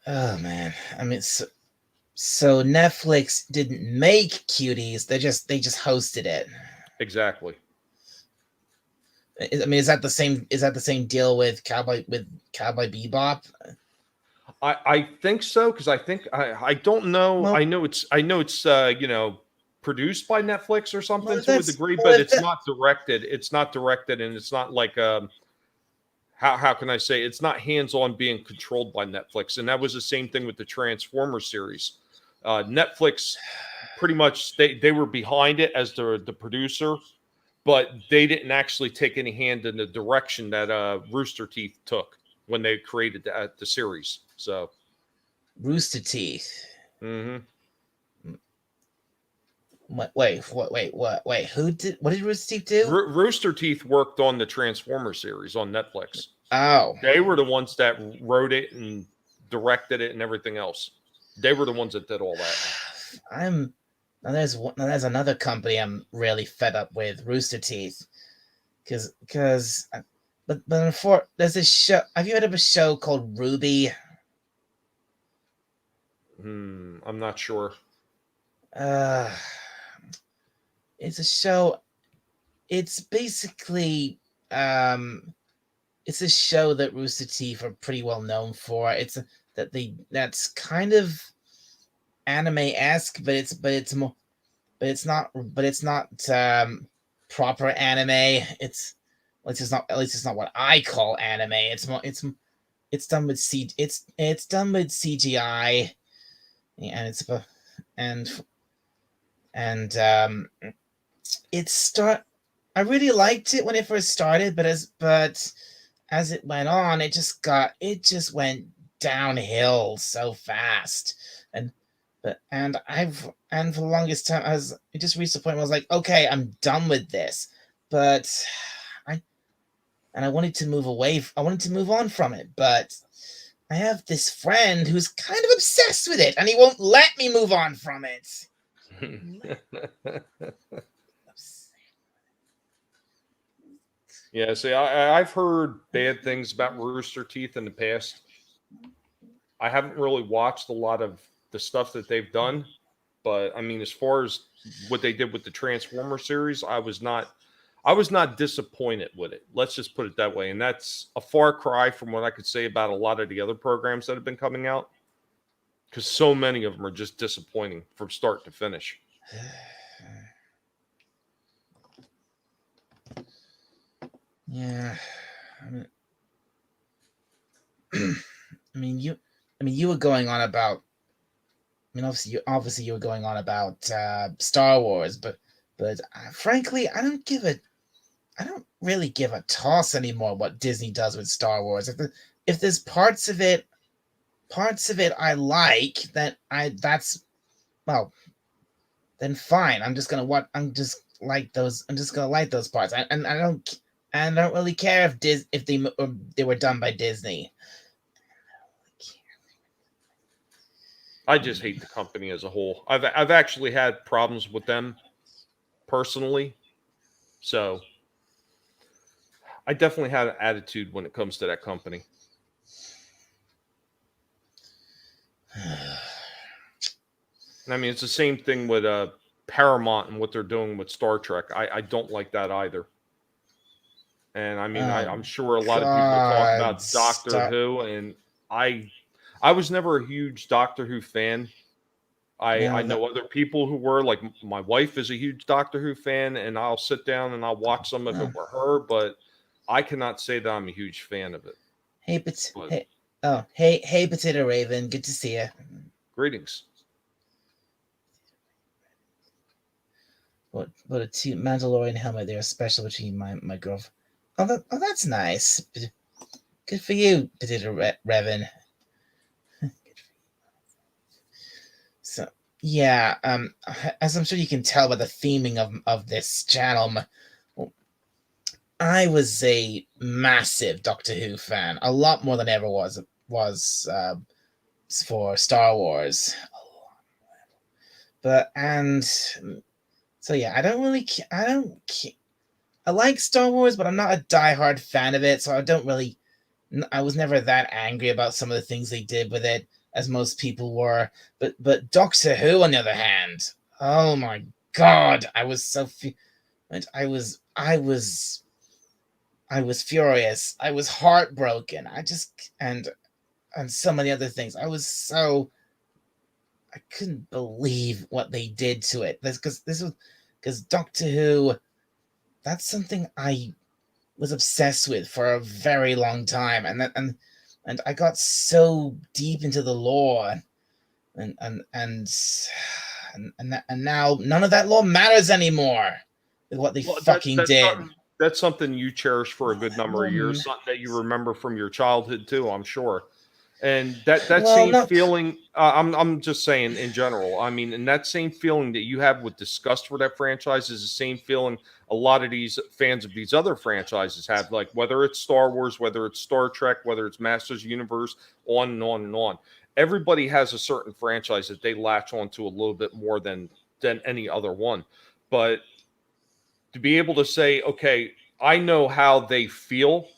Oh man, I mean, so Netflix didn't make Cuties; they just hosted it. Exactly. I mean, is that the same? Is that the same deal with Cowboy Bebop? I think so, because I don't know. Well, I know it's produced by Netflix or something if to a that's degree, well, but if it's that not directed. It's not directed, and it's not like how can I say, it's not hands-on being controlled by Netflix. And that was the same thing with the Transformers series. Netflix pretty much they were behind it as the producer, but they didn't actually take any hand in the direction that Rooster Teeth took when they created the series. So Rooster Teeth. mm-hmm. Wait, who did what did Rooster Teeth do? Rooster Teeth worked on the Transformers series on Netflix. Oh, They were the ones that wrote it and directed it and everything else. They were the ones that did all that. There's another company I'm really fed up with, Rooster Teeth, because but before there's this show. Have you heard of a show called Ruby? I'm not sure. Uh, it's a show. It's basically it's a show that Rooster Teeth are pretty well known for. That's kind of anime-esque, but it's not proper anime. At least it's not what I call anime. It's done with it's done with CGI, and and and I really liked it when it first started, but as it went on, it just went downhill so fast. And for the longest time, it just reached the point where I was like, okay, I'm done with this. But I wanted to move away. I wanted to move on from it, but I have this friend who's kind of obsessed with it, and he won't let me move on from it. Yeah, see, I've heard bad things about Rooster Teeth in the past. I haven't really watched a lot of the stuff that they've done, but I mean, as far as what they did with the Transformer series, I was not disappointed with it. Let's just put it that way. And that's a far cry from what I could say about a lot of the other programs that have been coming out, because so many of them are just disappointing from start to finish. Yeah, I mean, you were going on about. I mean, obviously, you were going on about Star Wars, but frankly, I don't really give a toss anymore what Disney does with Star Wars. If there's parts of it I like, then fine. I'm just gonna like those parts. I don't really care if they were done by Disney. I just hate the company as a whole. I've actually had problems with them personally, so I definitely had an attitude when it comes to that company. I mean, it's the same thing with Paramount and what they're doing with Star Trek. I don't like that either. And I mean, I'm sure a lot of people talk about Doctor Who, and I was never a huge Doctor Who fan. I know other people who were, like my wife is a huge Doctor Who fan, and I'll sit down and I'll watch some of it with her, but I cannot say that I'm a huge fan of it. Hey, hey, Potato Raven, good to see you. Greetings. What a two Mandalorian helmet there, special between my girlfriend. Oh, that's nice. Good for you, Potato Raven. Yeah, as I'm sure you can tell by the theming of this channel, I was a massive Doctor Who fan, a lot more than ever was for Star Wars. But and so yeah, I don't really, I don't, I like Star Wars, but I'm not a diehard fan of it, so I don't really. I was never that angry about some of the things they did with it as most people were. But Doctor Who, on the other hand, oh my god, I was so I was furious. I was heartbroken. I just and so many other things. I couldn't believe what they did to it. This was because Doctor Who. That's something I was obsessed with for a very long time, and I got so deep into the lore, and and and and now none of that lore matters anymore with what they Well, fucking did. that's something you cherish for a None of good that number lore. of years, something that you remember from your childhood too, I'm sure. And that Well, same no, feeling, I'm just saying in general. I mean, and that same feeling that you have with disgust for that franchise is the same feeling a lot of these fans of these other franchises have. Like whether it's Star Wars, whether it's Star Trek, whether it's Masters of the Universe, on and on and on. Everybody has a certain franchise that they latch onto a little bit more than any other one. But to be able to say, okay, I know how they feel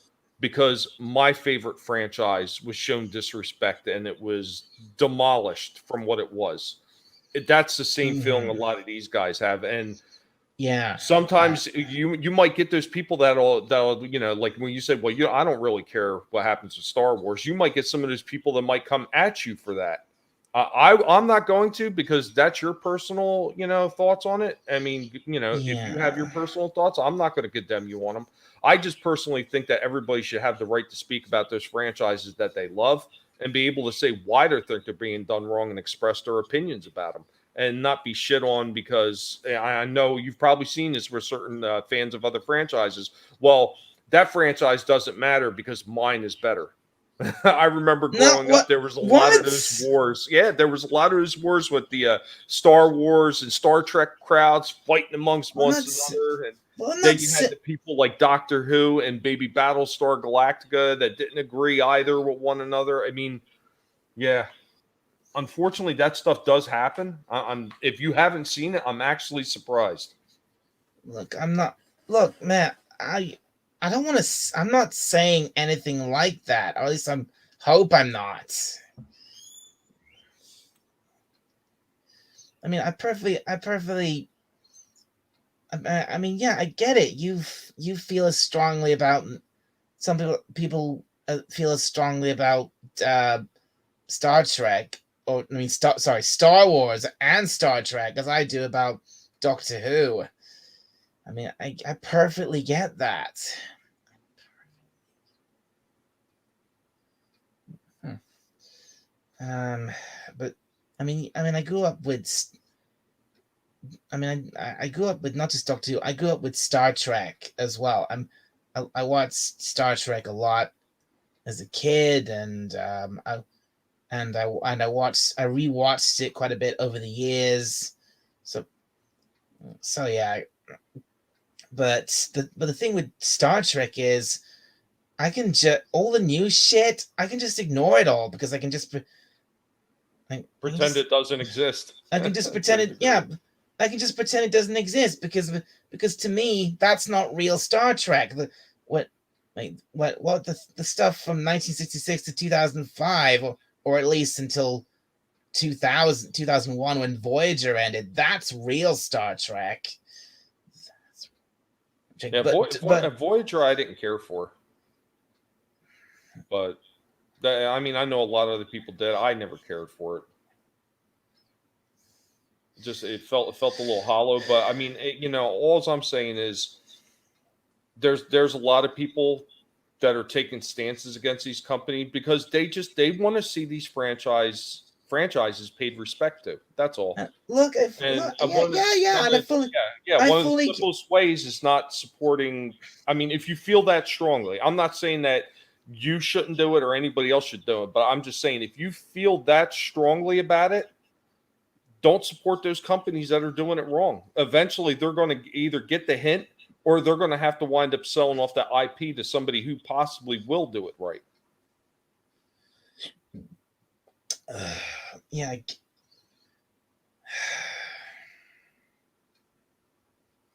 because my favorite franchise was shown disrespect and it was demolished from what it was. That's the same feeling a mhm, lot of these guys have. And yeah, sometimes you might get those people that'll like when you said, well, I don't really care what happens with Star Wars. You might get some of those people that might come at you for that. I'm not going to, because that's your personal thoughts on it. I mean, if you have your yeah. personal thoughts, I'm not going to condemn you on them. I just personally think that everybody should have the right to speak about those franchises that they love and be able to say why they think they're being done wrong and express their opinions about them, and not be shit on because I know you've probably seen this with certain fans of other franchises. Well, that franchise doesn't matter because mine is better. I remember No, growing up, there was a lot of those what? wars. Yeah, there was a lot of those wars with the Star Wars and Star Trek crowds fighting amongst Well, one not. another. And Well, then not. you had the people like Doctor Who and Baby Battlestar Galactica that didn't agree either with one another. I mean, yeah, unfortunately, that stuff does happen. If you haven't seen it, I'm actually surprised. Look, I'm not. Look, man, I don't want to. I'm not saying anything like that. Or at least I'm. Hope I'm not. I mean, I perfectly. I mean, yeah, I get it. You feel as strongly about some people feel as strongly about uh, Star Trek, or I mean, Star Wars and Star Trek as I do about Doctor Who. I mean, I perfectly get that. Hmm. Um, but I grew up with. I grew up with not just Doctor Who. I grew up with Star Trek as well. I watched Star Trek a lot as a kid, I rewatched it quite a bit over the years. So yeah. But the thing with Star Trek is I can just all the new shit. I can just ignore it all because Pretend it doesn't exist. I can just pretend it. Yeah, I can just pretend it doesn't exist because to me that's not real Star Trek. What what the stuff from 1966 to 2005, or at least until 2001 when Voyager ended. That's real Star Trek. Yeah, But Voyager, I didn't care for, but I mean, I know a lot of other people did. I never cared for it. Just it felt a little hollow. But I mean, all I'm saying is there's a lot of people that are taking stances against these companies because they want to see these franchises paid respect to. That's all. And yeah, one of the yeah, and I one of the fully, simplest ways is not supporting. I mean, if you feel that strongly, I'm not saying that you shouldn't do it or anybody else should do it, but I'm just saying if you feel that strongly about it, don't support those companies that are doing it wrong. Eventually, they're going to either get the hint or they're going to have to wind up selling off that IP to somebody who possibly will do it right. Yeah.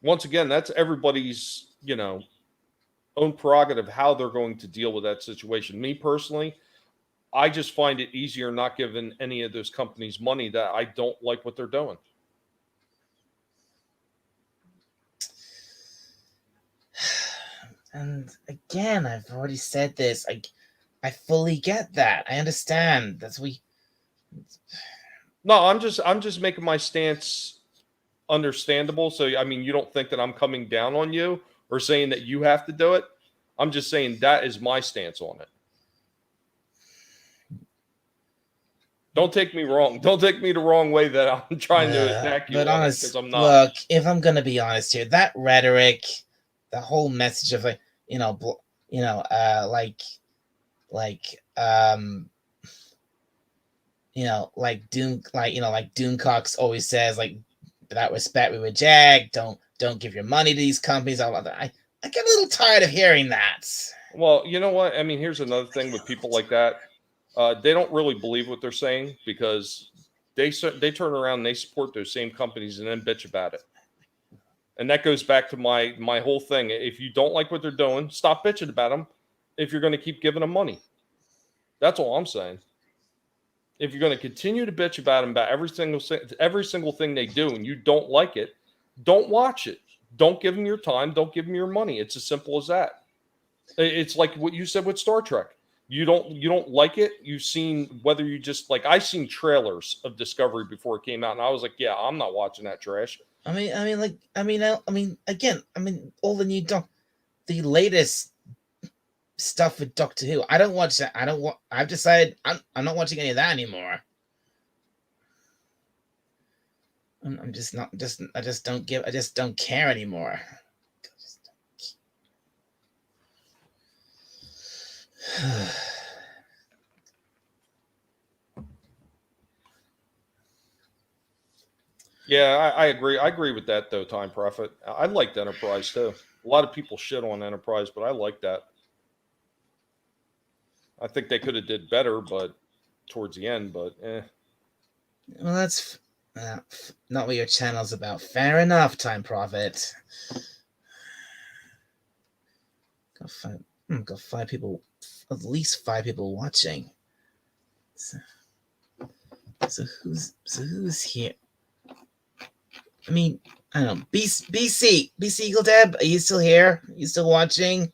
Once again, that's everybody's, own prerogative how they're going to deal with that situation. Me personally, I just find it easier not giving any of those companies money that I don't like what they're doing. And again, I've already said this. I fully get that. I understand. No, I'm just making my stance understandable. So I mean, you don't think that I'm coming down on you or saying that you have to do it. I'm just saying that is my stance on it. Don't take me wrong. Don't take me the wrong way that I'm trying to attack you but on honest, it, because I'm not. Look, if I'm gonna be honest here, that rhetoric, the whole message of like like Doom, like Doomcox always says, like, without respect we reject. Don't give your money to these companies. All of that. I get a little tired of hearing that. Well, you know what? I mean, here's another thing with people like that. They don't really believe what they're saying, because they turn around and they support those same companies and then bitch about it. And that goes back to my whole thing. If you don't like what they're doing, stop bitching about them. If you're going to keep giving them money, that's all I'm saying. If you're going to continue to bitch about them about every single thing they do, and you don't like it, don't watch it. Don't give them your time. Don't give them your money. It's as simple as that. It's like what you said with Star Trek. You don't like it. You've seen, whether you just like, I seen trailers of Discovery before it came out, and I was like, yeah, I'm not watching that trash. Again, all the latest stuff with Doctor Who. I don't watch that. I've decided I'm not watching any of that anymore. I'm just not. I just don't care anymore. Yeah, I agree. I agree with that, though, Time Prophet. I liked Enterprise too. A lot of people shit on Enterprise, but I like that. I think they could have did better, but towards the end. But Well, that's not what your channel's about. Fair enough, Time Prophet. Got 5 people, at least 5 people watching. So who's here? I mean, I don't know. BC Eagle Deb, are you still here? Are you still watching?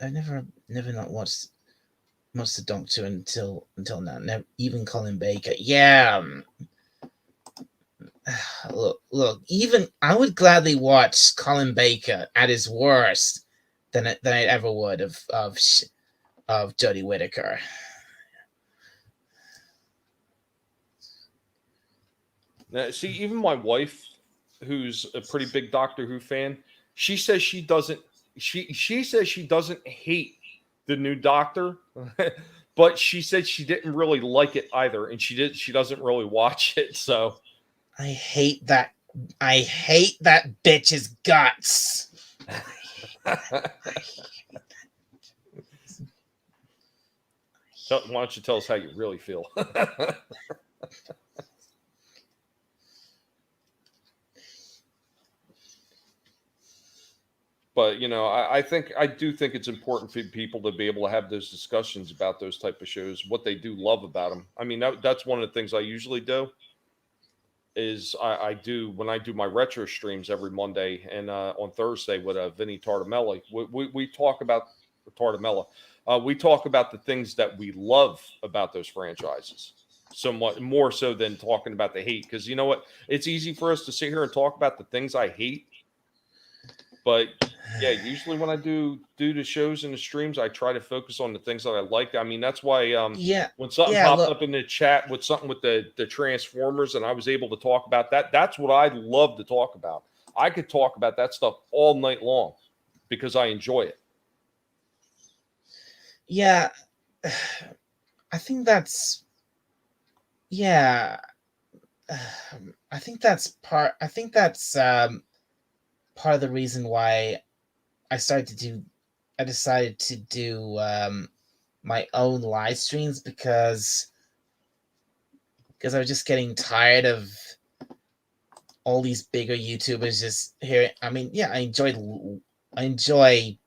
I never not watched most of Doctor until now. Never even Colin Baker. Yeah. Look. Even I would gladly watch Colin Baker at his worst than I ever would of Jodie Whittaker. now, see, even my wife, who's a pretty big Doctor Who fan, she says she doesn't. She says she doesn't hate the new Doctor, but she said she didn't really like it either, and she doesn't really watch it. So I hate that bitch's guts. Why don't you tell us how you really feel? But I do think it's important for people to be able to have those discussions about those type of shows, what they do love about them. I mean, that's one of the things I usually do. Is I do, when I do my retro streams every Monday and on Thursday with Vinny Tartamelli, we talk about Tartamella. We talk about the things that we love about those franchises, somewhat more so than talking about the hate. Because you know what, it's easy for us to sit here and talk about the things I hate, but yeah, usually when I do the shows and the streams, I try to focus on the things that I like. I mean, that's why when something popped up in the chat with something with the Transformers, and I was able to talk about that, that's what I love to talk about. I could talk about that stuff all night long because I enjoy it. Yeah, I think that's yeah. I think that's part. I think that's part of the reason why I started to do. I decided to do my own live streams because I was just getting tired of all these bigger YouTubers just hearing. I mean, yeah, I enjoy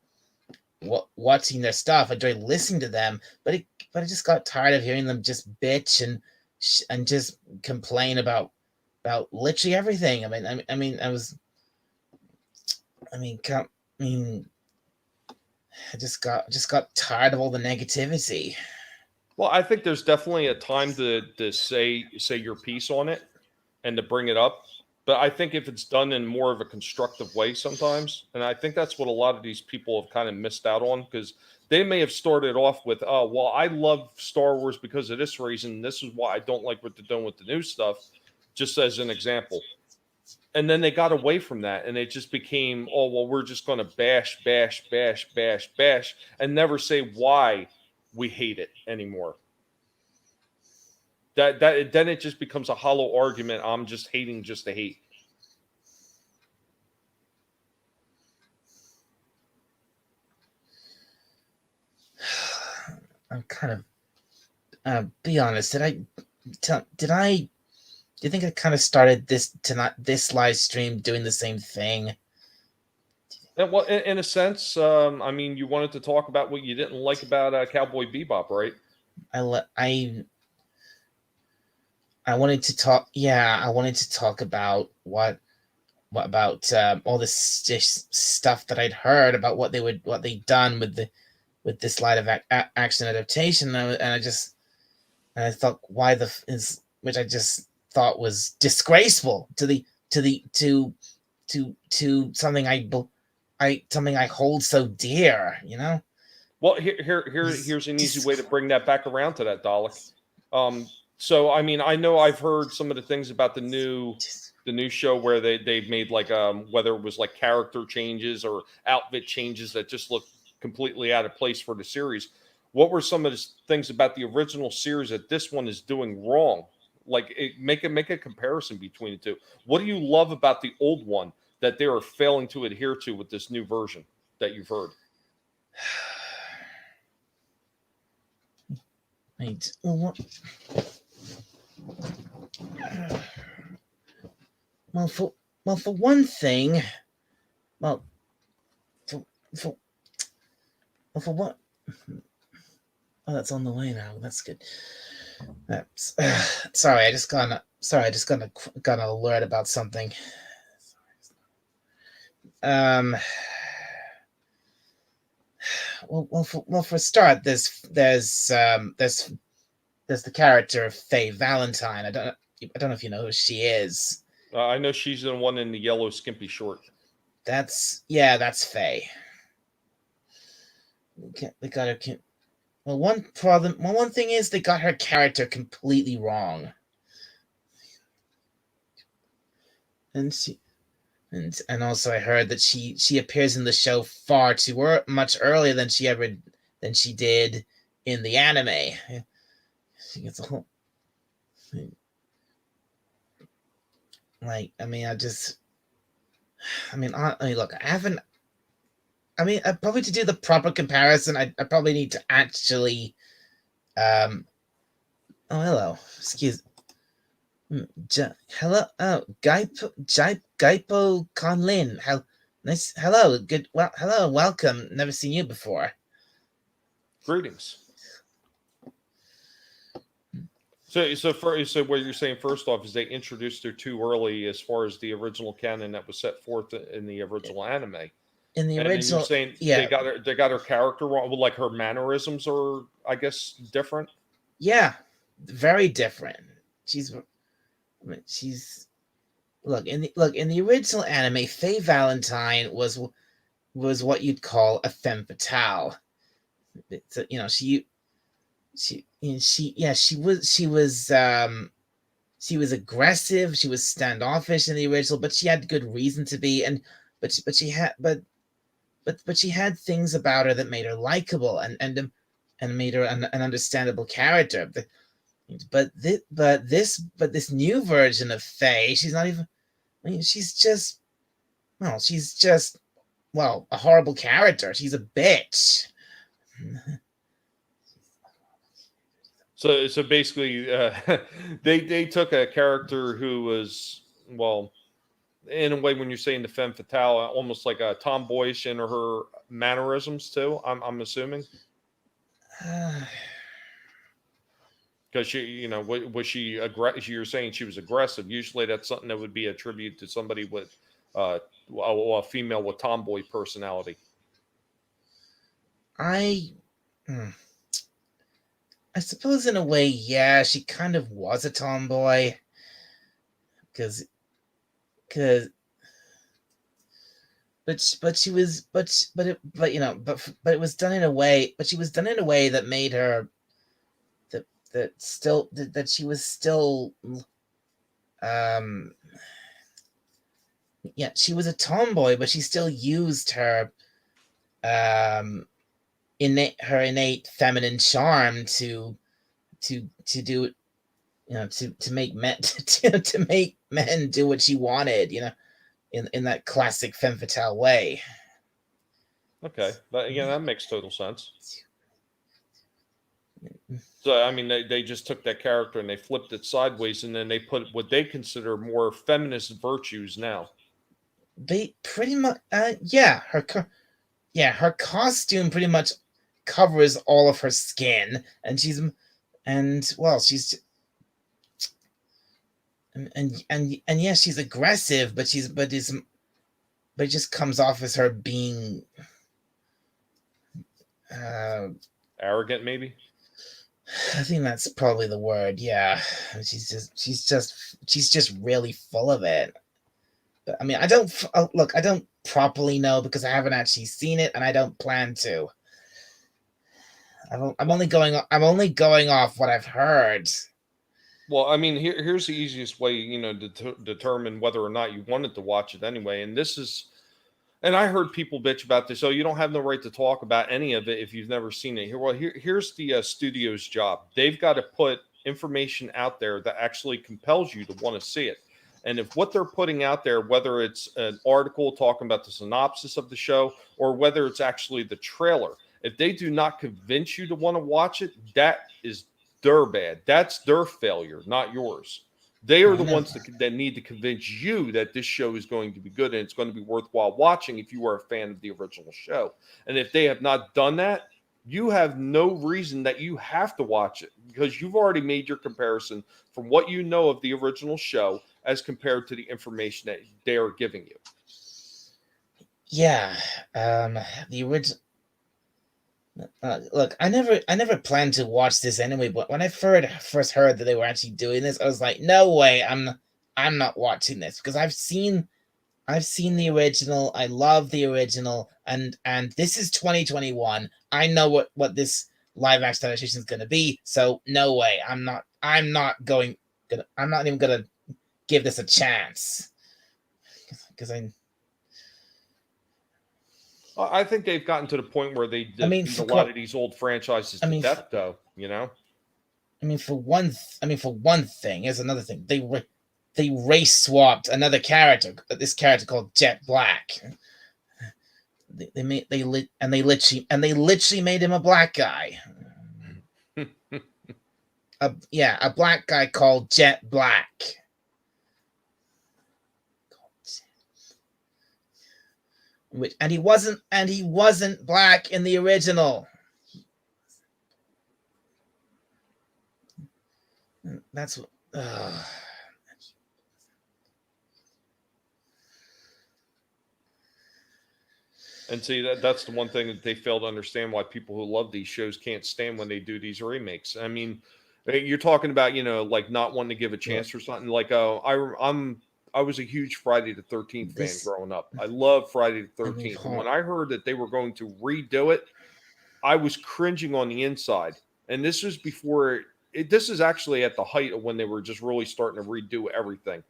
watching their stuff. I enjoy listening to them, but I just got tired of hearing them just bitch and just complain about literally everything. I mean, come, I mean, I just got tired of all the negativity. Well, I think there's definitely a time to say your piece on it and to bring it up. But I think if it's done in more of a constructive way sometimes, and I think that's what a lot of these people have kind of missed out on because they may have started off with, oh, well, I love Star Wars because of this reason. This is why I don't like what they're doing with the new stuff, just as an example. And then they got away from that and it just became, oh, well, we're just going to bash, bash, bash, bash, bash, and never say why we hate it anymore. That then it just becomes a hollow argument. I'm just hating just to hate. I'm kind of be honest. Do you think I kind of started this live stream doing the same thing? And well, in a sense, I mean, you wanted to talk about what you didn't like about Cowboy Bebop, right? I I wanted to talk. Yeah, I wanted to talk about what about all this stuff that I'd heard about what they'd done with this live action adaptation, and I thought why the is which I just thought was disgraceful to something something I hold so dear. You know. Well, here's an easy way to bring that back around to that, Dalek. So, I mean, I know I've heard some of the things about the new show where they've made like whether it was like character changes or outfit changes that just look completely out of place for the series. What were some of the things about the original series that this one is doing wrong? Like, make a comparison between the two. What do you love about the old one that they are failing to adhere to with this new version that you've heard? Wait, well, for one thing, well, for for for what? Oh, that's on the way now. That's good. That's, sorry, I just got an alert about something. Um. For a start, there's the character of Faye Valentine. I don't know if you know who she is. I know she's the one in the yellow skimpy short. That's Faye. They got her. Well, one thing is they got her character completely wrong, and and also I heard that she appears in the show far too much earlier than she did in the anime. She gets a whole like look, I haven't. Probably to do the proper comparison, I probably need to actually. Oh, hello. Excuse. Hello. Oh, Gaipo Conlin. Nice. Hello. Good. Well, hello. Welcome. Never seen you before. Greetings. So what you're saying first off is they introduced her too early as far as the original canon that was set forth in the original anime. In the and original, you're saying yeah, they got her character wrong, like her mannerisms are, I guess, different. Yeah, very different. She's look in the original anime. Faye Valentine was what you'd call a femme fatale. So, she was aggressive, she was standoffish in the original, but she had good reason to be, and but she had things about her that made her likable, an understandable character. But this new version of Faye, she's not even. I mean, she's just a horrible character. She's a bitch. So basically, they took a character who was, well, in a way, when you're saying the femme fatale, almost like a tomboyish in her mannerisms too. I'm assuming, because she, was she aggressive? You're saying she was aggressive. Usually, that's something that would be attributed to somebody with a female with tomboy personality. I I suppose in a way, yeah, she kind of was a tomboy, because but she was but it but you know but it was done in a way, but she was done in a way that made her that she was still yeah, she was a tomboy, but she still used her innate feminine charm to do, to make men to make men do what she wanted, in that classic femme fatale way. Okay, that makes total sense. So I mean, they just took that character and they flipped it sideways, and then they put what they consider more feminist virtues now. They pretty much, yeah, her costume pretty much covers all of her skin, and she's and yes, she's aggressive, but it just comes off as her being Arrogant, maybe. I think that's probably the word. Yeah, she's just really full of it. But I mean, I don't look. I don't properly know because I haven't actually seen it, and I don't plan to. I'm only going off what I've heard. Well, I mean, here's the easiest way, to determine whether or not you wanted to watch it anyway. And I heard people bitch about this. So you don't have no right to talk about any of it if you've never seen it. Here's the studio's job. They've got to put information out there that actually compels you to want to see it. And if what they're putting out there, whether it's an article talking about the synopsis of the show or whether it's actually the trailer, if they do not convince you to want to watch it, that is their bad. That's their failure, not yours. They are the ones that need to convince you that this show is going to be good and it's going to be worthwhile watching if you are a fan of the original show. And if they have not done that, you have no reason that you have to watch it because you've already made your comparison from what you know of the original show as compared to the information that they are giving you. Yeah, the original. Look, I never planned to watch this anyway. But when I first heard that they were actually doing this, I was like, no way, I'm not watching this because I've seen the original. I love the original, and this is 2021. I know what this live action adaptation is going to be. So no way, I'm not even gonna give this a chance because I think they've gotten to the point where they beat a lot of these old franchises to death, though. I mean, for one thing, here's another thing. They race swapped another character. This character called Jet Black. They literally made him a black guy. A black guy called Jet Black. And he wasn't black in the original. That's what. And see, that's the one thing that they fail to understand why people who love these shows can't stand when they do these remakes. I mean, you're talking about, like not wanting to give a chance or something. Like, I was a huge Friday the 13th fan growing up. I love Friday the 13th. And when I heard that they were going to redo it, I was cringing on the inside. And this was before this is actually at the height of when they were just really starting to redo everything.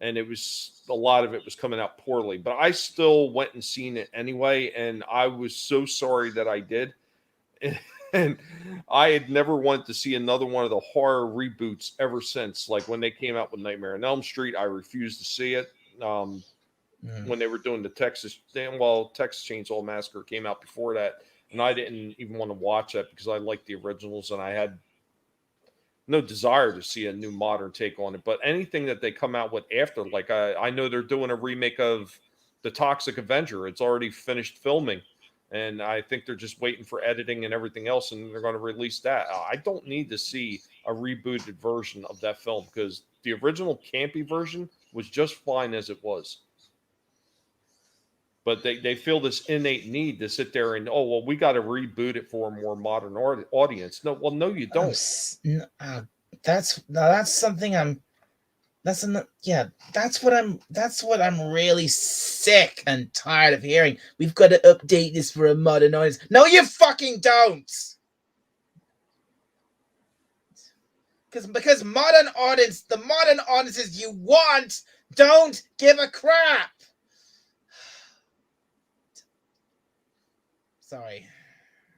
And it was a lot of it was coming out poorly, but I still went and seen it anyway. And I was so sorry that I did. And I had never wanted to see another one of the horror reboots ever since. Like when they came out with Nightmare on Elm Street, I refused to see it. When they were doing the Texas Chainsaw Massacre came out before that, and I didn't even want to watch that because I liked the originals and I had no desire to see a new modern take on it. But anything that they come out with after, like I know they're doing a remake of The Toxic Avenger. It's already finished filming, and I think they're just waiting for editing and everything else, and they're going to release that. I don't need to see a rebooted version of that film because the original campy version was just fine as it was. But they feel this innate need to sit there and, oh, well, we got to reboot it for a more modern audience. No, you don't. That's something I'm. That's what I'm really sick and tired of hearing. We've got to update this for a modern audience. No, you fucking don't. Because the modern audiences you want don't give a crap. Sorry.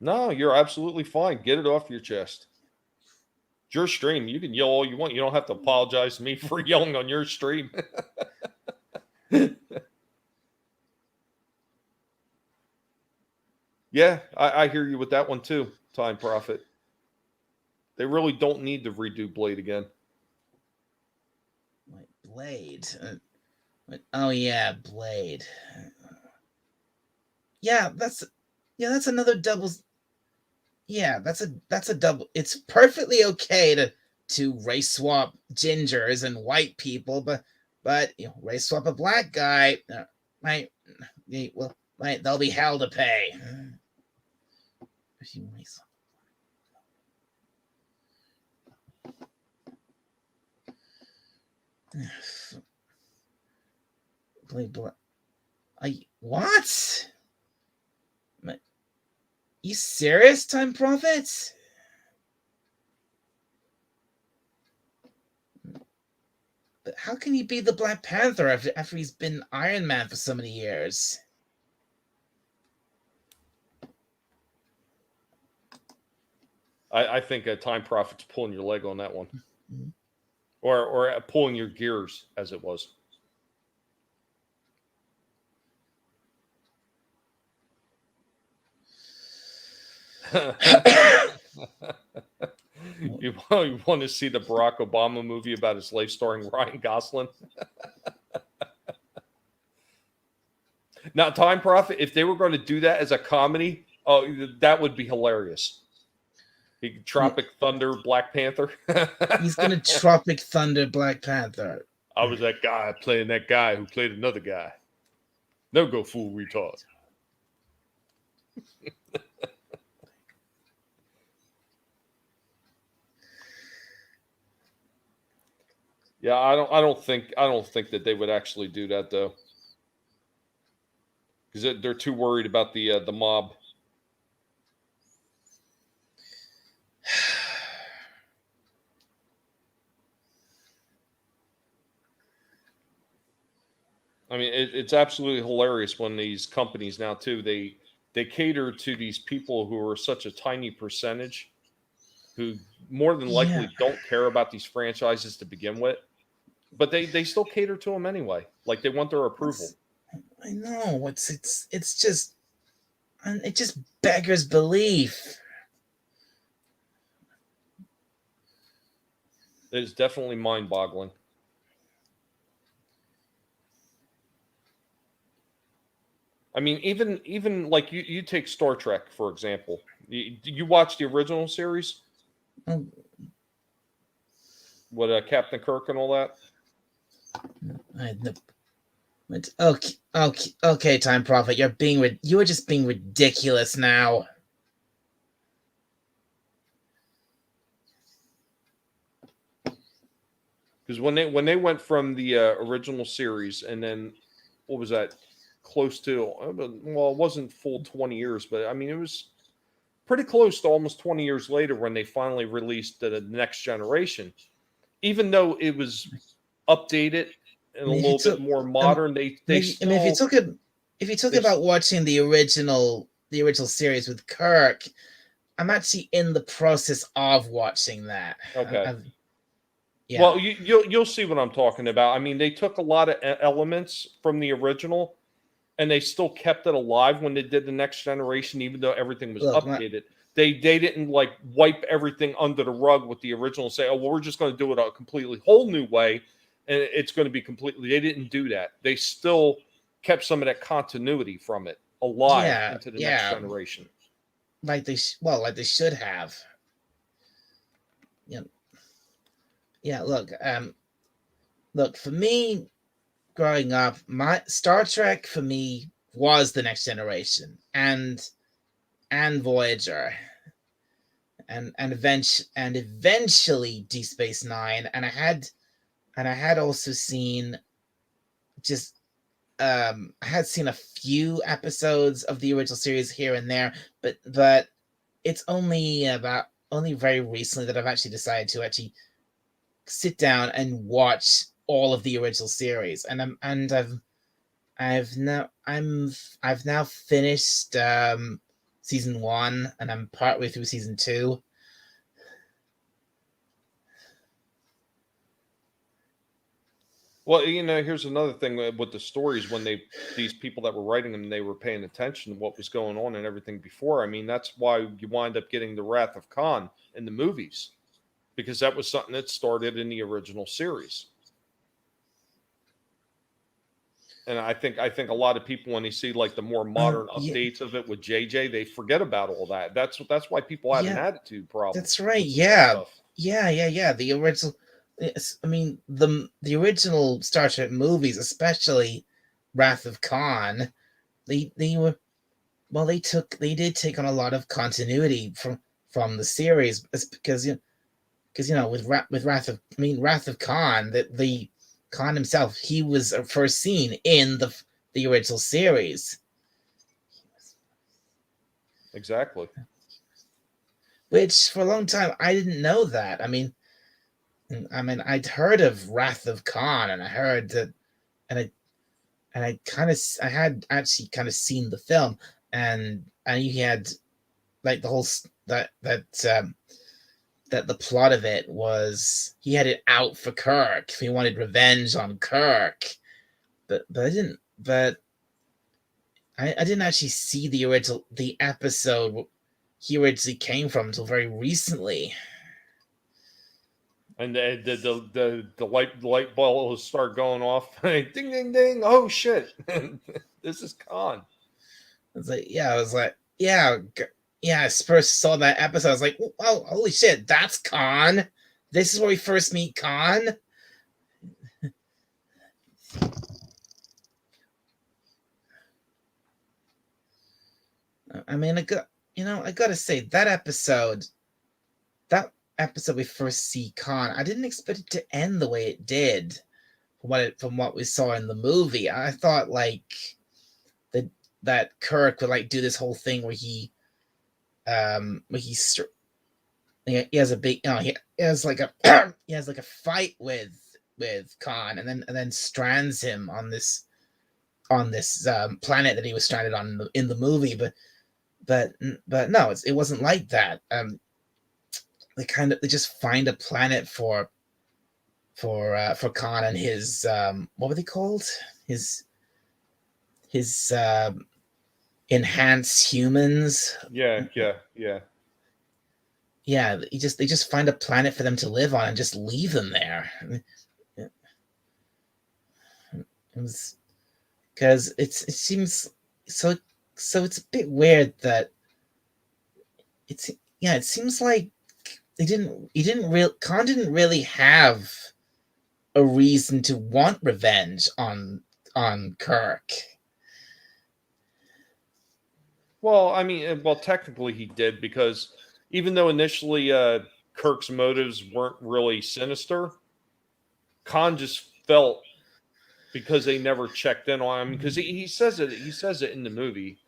No, you're absolutely fine. Get it off your chest. It's your stream. You can yell all you want. You don't have to apologize to me for yelling on your stream. Yeah, I hear you with that one too, Time Prophet. They really don't need to redo Blade again. Wait, Blade. Oh yeah, Blade. Yeah, that's another double. Yeah, that's a double. It's perfectly okay to race swap gingers and white people, but race swap a black guy, they'll be hell to pay. If you race swap. What? You serious, Time Prophet? But how can he be the Black Panther after he's been Iron Man for so many years? I think Time Prophet's pulling your leg on that one. Mm-hmm. Or pulling your gears, as it was. You want to see the Barack Obama movie about his life starring Ryan Gosling? Now, Time Prophet, if they were going to do that as a comedy, that would be hilarious. Tropic Thunder Black Panther. He's gonna Tropic Thunder Black Panther. I was that guy playing that guy who played another guy. No go fool retard. Yeah, I don't think that they would actually do that though, because they're too worried about the mob. I mean, it's absolutely hilarious when these companies now too they cater to these people who are such a tiny percentage, who more than likely don't care about these franchises to begin with, but they still cater to them anyway. Like they want their approval. I know it just beggars belief. It is definitely mind-boggling. I mean, even like you take Star Trek, for example. You watch the original series? With Captain Kirk and all that? Okay, Time Prophet, you are just being ridiculous now. Because when they went from the original series, and then what was that? Close to, well, it wasn't full 20 years, but I mean, it was pretty close to almost 20 years later when they finally released the Next Generation. Even though it was updated and a little bit more modern, if you talk about watching the original series with Kirk, I'm actually in the process of watching that. Okay. Yeah. Well, you'll see what I'm talking about. I mean, they took a lot of elements from the original, and they still kept it alive when they did the Next Generation, even though everything was Look, updated. They didn't like wipe everything under the rug with the original and say, oh, well, we're just going to do it a completely whole new way, and it's going to be completely. They didn't do that. They still kept some of that continuity from it alive yeah, into the Next yeah, Generation. like like they should have. Yeah, yeah. Look for me, growing up, my Star Trek for me was the Next Generation and Voyager and eventually Deep Space Nine, and I had also seen just I had seen a few episodes of the original series here and there, but it's only very recently that I've actually decided to actually sit down and watch all of the original series, and I've now finished season one, and I'm partway through season two. Well, here's another thing with the stories when these people that were writing them, they were paying attention to what was going on and everything before. I mean, that's why you wind up getting the Wrath of Khan in the movies, because that was something that started in the original series. And I think a lot of people, when they see like the more modern Yeah, updates of it with JJ, they forget about all that. That's why people had an yeah, attitude problem that's right. with some of that Yeah, stuff. yeah. The original, I mean, the original Star Trek movies, especially Wrath of Khan, they were well, they did take on a lot of continuity from the series, because with Wrath of Khan, the Khan himself, he was first seen in the original series, Exactly. which for a long time I didn't know that. I'd heard of Wrath of Khan, and I heard that, and I had actually kind of seen the film, and he had like the whole that the plot of it was he had it out for Kirk. He wanted revenge on Kirk, but I didn't. But I didn't actually see the episode he originally came from until very recently. And the light bulb will start going off. Ding ding ding! Oh shit! This is Khan. I was like, yeah. I first saw that episode. I was like, oh, holy shit, that's Khan. This is where we first meet Khan. I gotta say that episode we first see Khan, I didn't expect it to end the way it did from what we saw in the movie. I thought like that Kirk would like do this whole thing where he has a big he has like a he has like a fight with Khan, and then strands him on this planet that he was stranded on in the movie, but no, it wasn't like that. They just find a planet for Khan and his what were they called? His enhanced humans. Yeah, yeah, yeah. Yeah, they just find a planet for them to live on and just leave them there. Because it seems so it's a bit weird that it's yeah it seems like Khan didn't really have a reason to want revenge on Kirk. Well, I mean, well, technically he did, because even though initially Kirk's motives weren't really sinister, Khan just felt, because they never checked in on him. Because he says it. He says it in the movie.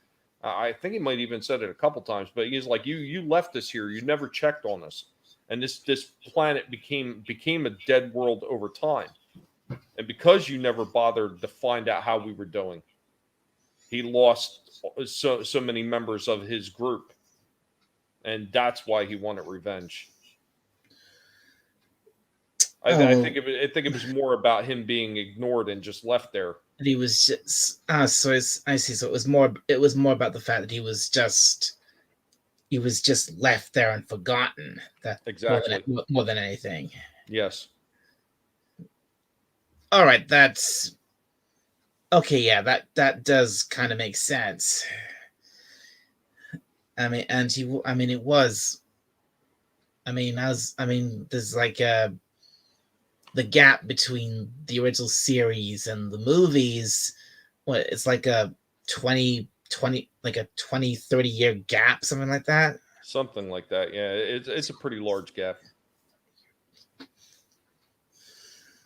I think he might even said it a couple times. But he's like, "You left us here. You never checked on us, and this planet became a dead world over time. And because you never bothered to find out how we were doing, he lost so many members of his group." and that's why he wanted revenge. I Oh, think I think it was more about him being ignored and just left there. he was just so I see. So it was more about the fact that he was just left there and forgotten. That Exactly. more than anything. Yes. All right, that's okay. Yeah, that does kind of make sense. I mean, and he. I mean, it was. I mean, there's like the gap between the original series and the movies. What it's like a 20 like a 20-30 year gap, something like that. Something like that. Yeah, it's a pretty large gap.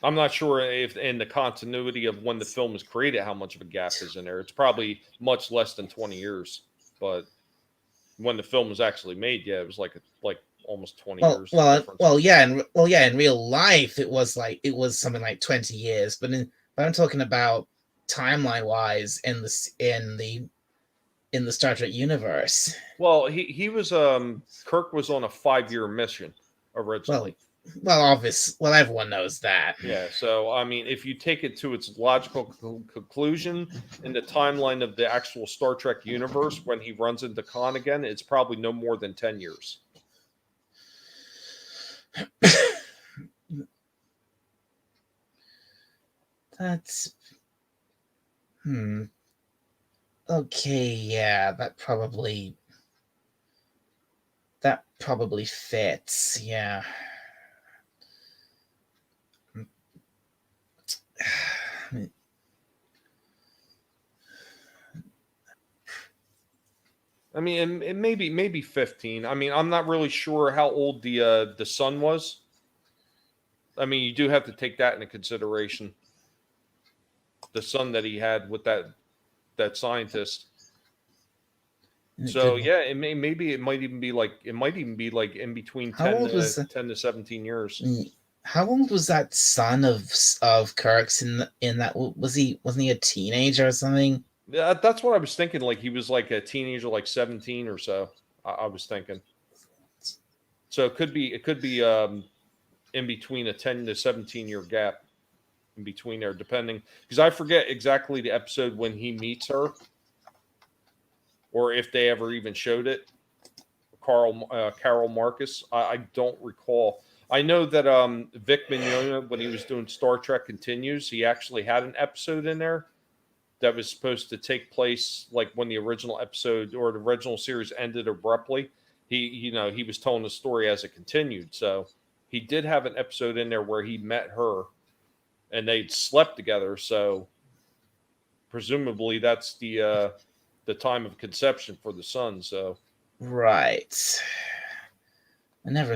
I'm not sure if in the continuity of when the film was created, how much of a gap is in there. It's probably much less than 20 years, but when the film was actually made, yeah, it was like almost 20 years difference. Yeah, in real life it was something like 20 years, but I'm talking about timeline wise in the Star Trek universe. Well, he was Kirk was on a 5-year mission Well, originally. well, everyone knows that. Yeah, so I mean, if you take it to its logical conclusion in the timeline of the actual Star Trek universe, when he runs into Khan again, it's probably no more than 10 years. That's okay, yeah, that probably fits. Yeah. I mean, it maybe 15. I mean, I'm not really sure how old the son was. I mean, you do have to take that into consideration. The son that he had with that scientist. So yeah, maybe it might even be like in between How old was 10 to 17 years. how old was that son of Kirk's in that wasn't he a teenager or something? Yeah, that's what I was thinking. Like he was like a teenager, like 17 or so. I was thinking. So it could be in between a 10 to 17-year gap in between there, depending, because I forget exactly the episode when he meets her, or if they ever even showed it. Carol Marcus. I don't recall. I know that Vic Mignogna, when he was doing Star Trek Continues, he actually had an episode in there that was supposed to take place like when the original episode or the original series ended abruptly. He was telling the story as it continued. So he did have an episode in there where he met her and they'd slept together. So presumably that's the time of conception for the son. So Right. I never.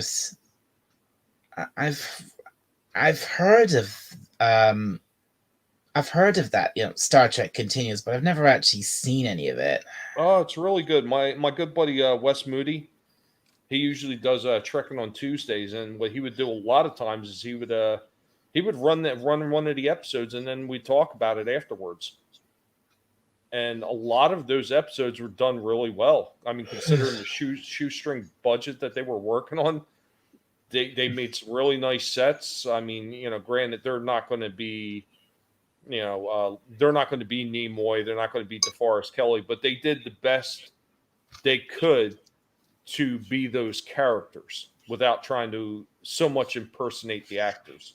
I've I've heard of um I've heard of that, Star Trek Continues, but I've never actually seen any of it. oh, it's really good. My good buddy Wes Moody, he usually does trekking on Tuesdays, and what he would do a lot of times is he would run one of the episodes, and then we talk about it afterwards. And a lot of those episodes were done really well. I mean, considering the shoestring budget that they were working on, they made some really nice sets. I mean, granted, they're not going to be they're not going to be Nimoy, they're not going to be DeForest Kelly, but they did the best they could to be those characters without trying to so much impersonate the actors.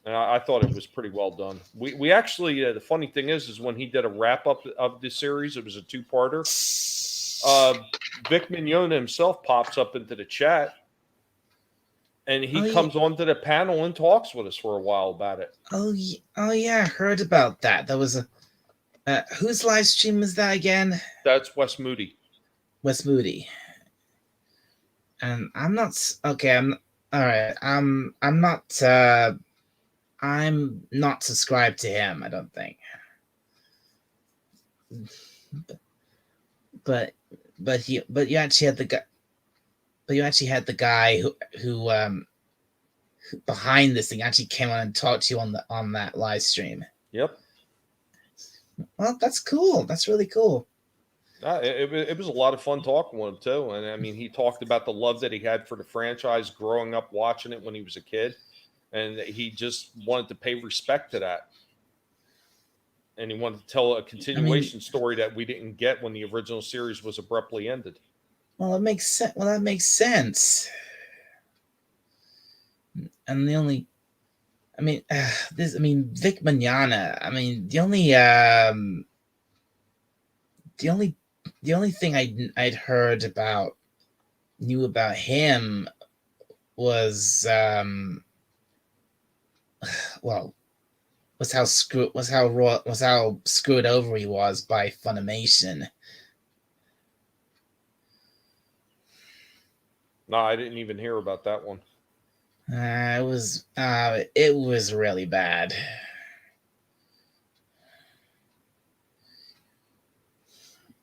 And I thought it was pretty well done. We actually, the funny thing is when he did a wrap up of the series, it was a 2-parter. Vic Mignogna himself pops up into the chat, and he comes onto the panel and talks with us for a while about it. Oh yeah, I heard about that. That was a whose live stream was that again? That's Wes Moody. Wes Moody. And I'm not okay. I'm all right. I'm not subscribed to him. I don't think. But you actually had the guy. But you actually had the guy who behind this thing actually came on and talked to you on that live stream. Yep. Well, that's cool. That's really cool. It was a lot of fun talking with him too, and I mean, he talked about the love that he had for the franchise growing up watching it when he was a kid, and he just wanted to pay respect to that, and he wanted to tell a I mean, continuation story that we didn't get when the original series was abruptly ended. well, it makes sense. Well, that makes sense. And the only, I mean, this, I mean, Vic Mignogna. I mean, the only, the only thing I'd heard about, knew about him was, well, was how screwed over he was by Funimation. No, I didn't even hear about that one. It was really bad.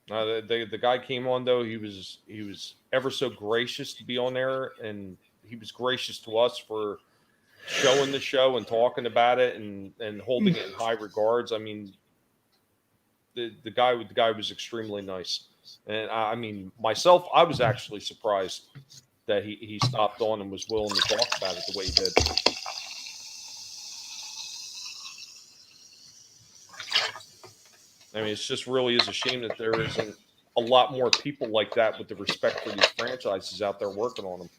The guy came on though. He was ever so gracious to be on there, and he was gracious to us for showing the show and talking about it and holding it in high regards. I mean, the guy was extremely nice, and I mean myself, I was actually surprised that he stopped on and was willing to talk about it the way he did. I mean, it's just really is a shame that there isn't a lot more people like that with the respect for these franchises out there working on them.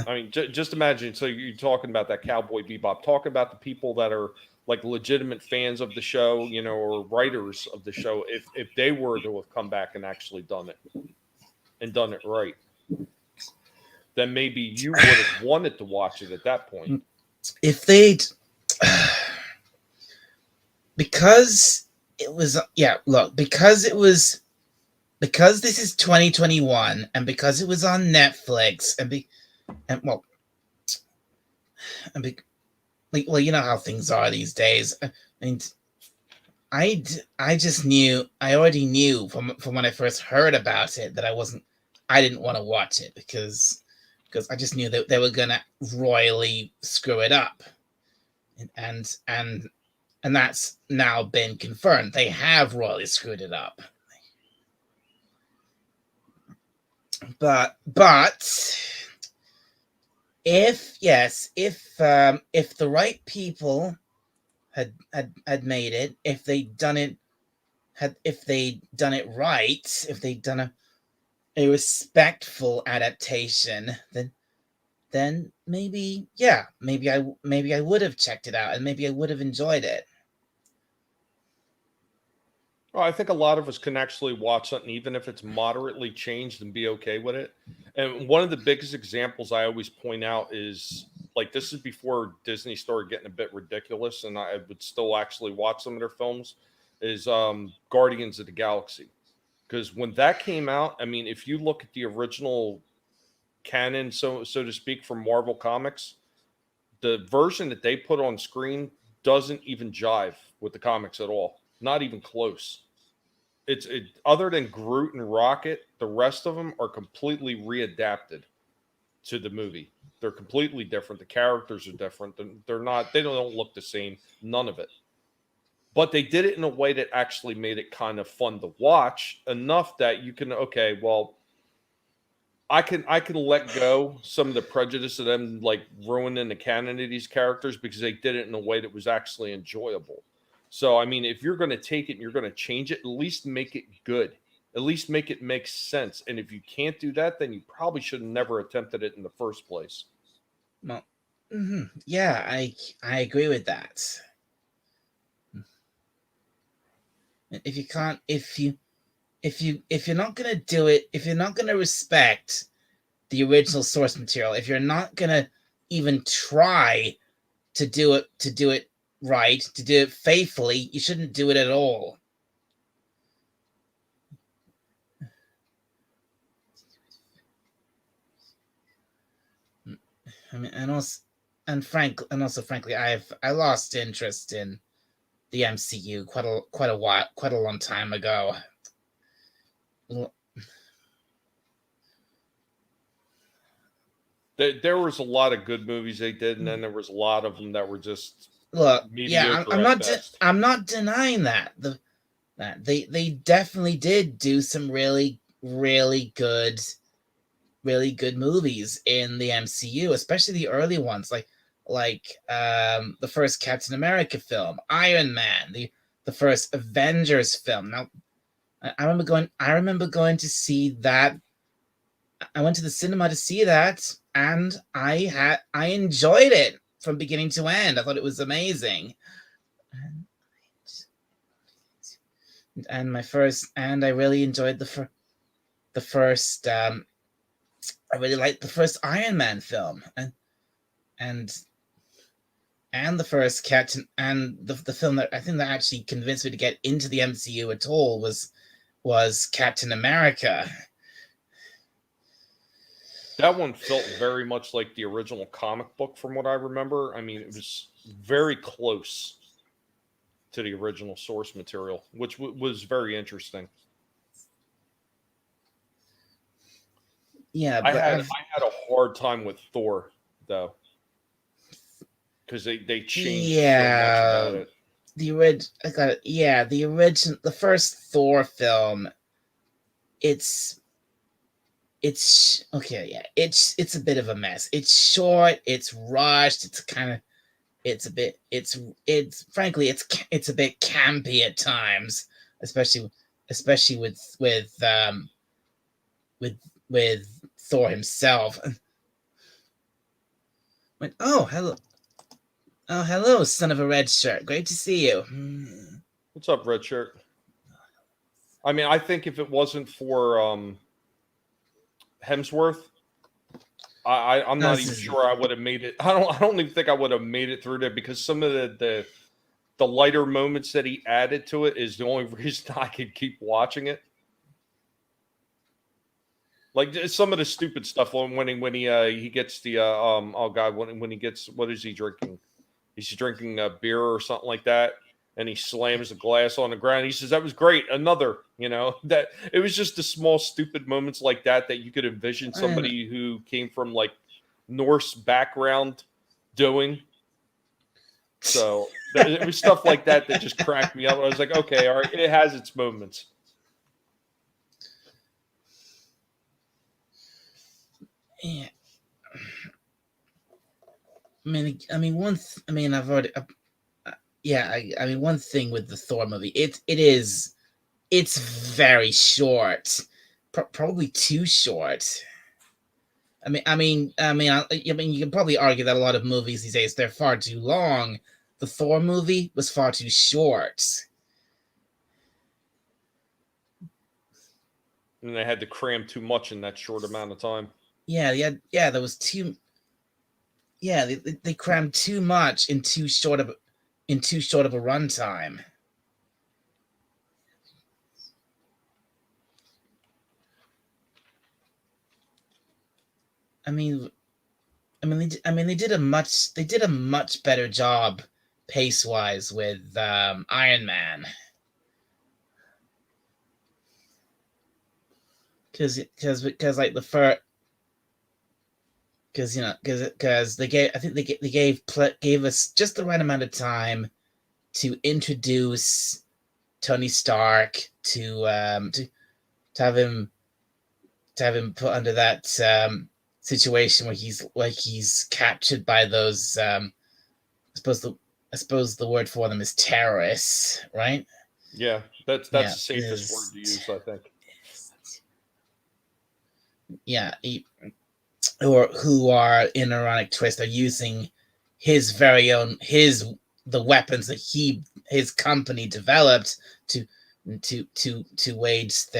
I mean, just imagine. So you're talking about that Cowboy Bebop, talking about the people that are like legitimate fans of the show, you know, or writers of the show. If they were to have come back and actually done it and done it right, then maybe you would have wanted to watch it at that point. If they'd, because it was, yeah, look, because this is 2021, and because it was on Netflix, well, you know how things are these days. I mean, I just knew, I already knew from when I first heard about it that I didn't want to watch it because I just knew that they were gonna royally screw it up, and that's now been confirmed. They have royally screwed it up. But if the right people had made it, if they'd done it right, if they'd done a respectful adaptation, then maybe, yeah, maybe I would have checked it out, and maybe I would have enjoyed it. Well, I think a lot of us can actually watch something, even if it's moderately changed, and be okay with it. And one of the biggest examples I always point out is like this is before Disney started getting a bit ridiculous, and I would still actually watch some of their films. Is Guardians of the Galaxy, because when that came out, I mean, if you look at the original canon, so to speak, from Marvel Comics, the version that they put on screen doesn't even jive with the comics at all, not even close. Other than Groot and Rocket, the rest of them are completely readapted to the movie. They're completely different. The characters are different. They're not. They don't look the same. None of it. But they did it in a way that actually made it kind of fun to watch enough that you can, okay, well, I can let go some of the prejudice of them like ruining the canon of these characters because they did it in a way that was actually enjoyable. So I mean, if you're going to take it and you're going to change it, at least make it good. At least make it make sense. And if you can't do that, then you probably should have never attempted it in the first place. Well, yeah, I agree with that. If you can't, if you're not gonna do it, if you're not gonna respect the original source material, if you're not gonna even try to do it right, to do it faithfully, you shouldn't do it at all. I mean, and also frankly, I lost interest in the MCU quite a while, quite a long time ago. There was a lot of good movies they did, and then there was a lot of them that were just look, yeah, mediocre at best. I'm not denying that they definitely did do some really good movies in the MCU, especially the early ones, like the first Captain America film, Iron Man, the first Avengers film. Now, I remember going to see that. I went to the cinema to see that, and I enjoyed it from beginning to end. I thought it was amazing. And I really enjoyed the first I really liked the first Iron Man film, and and the first Captain, and the film that I think that actually convinced me to get into the MCU at all was Captain America. That one felt very much like the original comic book, from what I remember. I mean, it was very close to the original source material, which was very interesting. Yeah, I but had a hard time with Thor though, because they changed so much about yeah, it. the original, the first Thor film. It's okay. Yeah, it's a bit of a mess. It's short. It's rushed. It's kind of it's a bit it's frankly it's a bit campy at times, especially with Thor himself. Went, oh hello, son of a red shirt, great to see you. What's up, Red Shirt? I mean, I think if it wasn't for Hemsworth, I'm No, not even sure I would have made it. I don't even think I would have made it through there, because some of the lighter moments that he added to it is the only reason I could keep watching it. Like some of the stupid stuff when he gets the oh god, when he gets, what is he drinking? He's drinking a beer or something like that, and he slams the glass on the ground. He says, "That was great." Another, that it was just the small stupid moments like that that you could envision somebody who came from like Norse background doing. So it was stuff like that that just cracked me up. I was like, okay, all right, it has its moments. yeah. I've already, yeah. I mean, one thing with the Thor movie, it's very short, probably too short. I mean, you can probably argue that a lot of movies these days they're far too long. The Thor movie was far too short. And they had to cram too much in that short amount of time. Yeah, there was too. Yeah, they crammed too much in too short of a runtime. I mean, they did a much better job pace wise with Iron Man, because like the first, because they gave, I think they gave us just the right amount of time to introduce Tony Stark, to have him put under that situation where he's captured by those I suppose the word for them is terrorists, right? Yeah, that's Yeah, the safest word to use, I think. Yeah, or who are, in ironic twist, are using his very own the weapons that his company developed to wage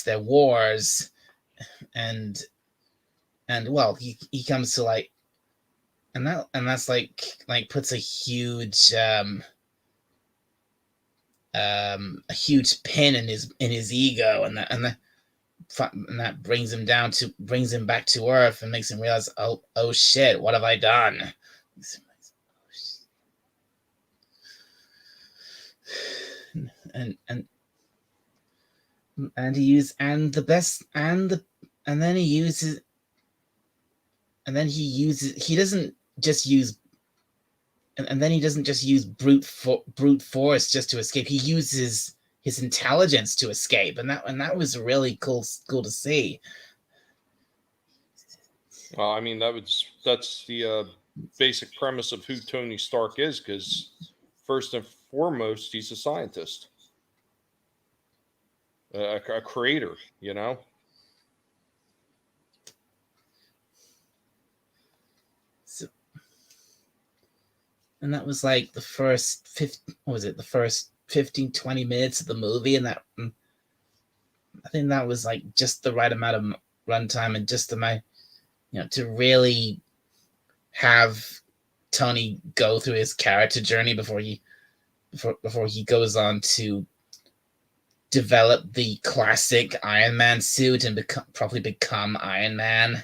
their wars. and well, he comes to like, that's like puts a huge pin in his ego, and that brings him back to earth and makes him realize, oh shit, what have I done? and and and he used and the best and then he uses he doesn't just use and then he doesn't just use brute force just to escape. He uses his intelligence to escape, and that was really cool to see. Well, I mean, that's the basic premise of who Tony Stark is, because first and foremost, he's a scientist, a creator, you know. So, and that was like the first 15, what was it, the first 15, 20 minutes of the movie, and that I think that was like just the right amount of runtime and just the amount, to really have Tony go through his character journey before he goes on to develop the classic Iron Man suit and probably become Iron Man.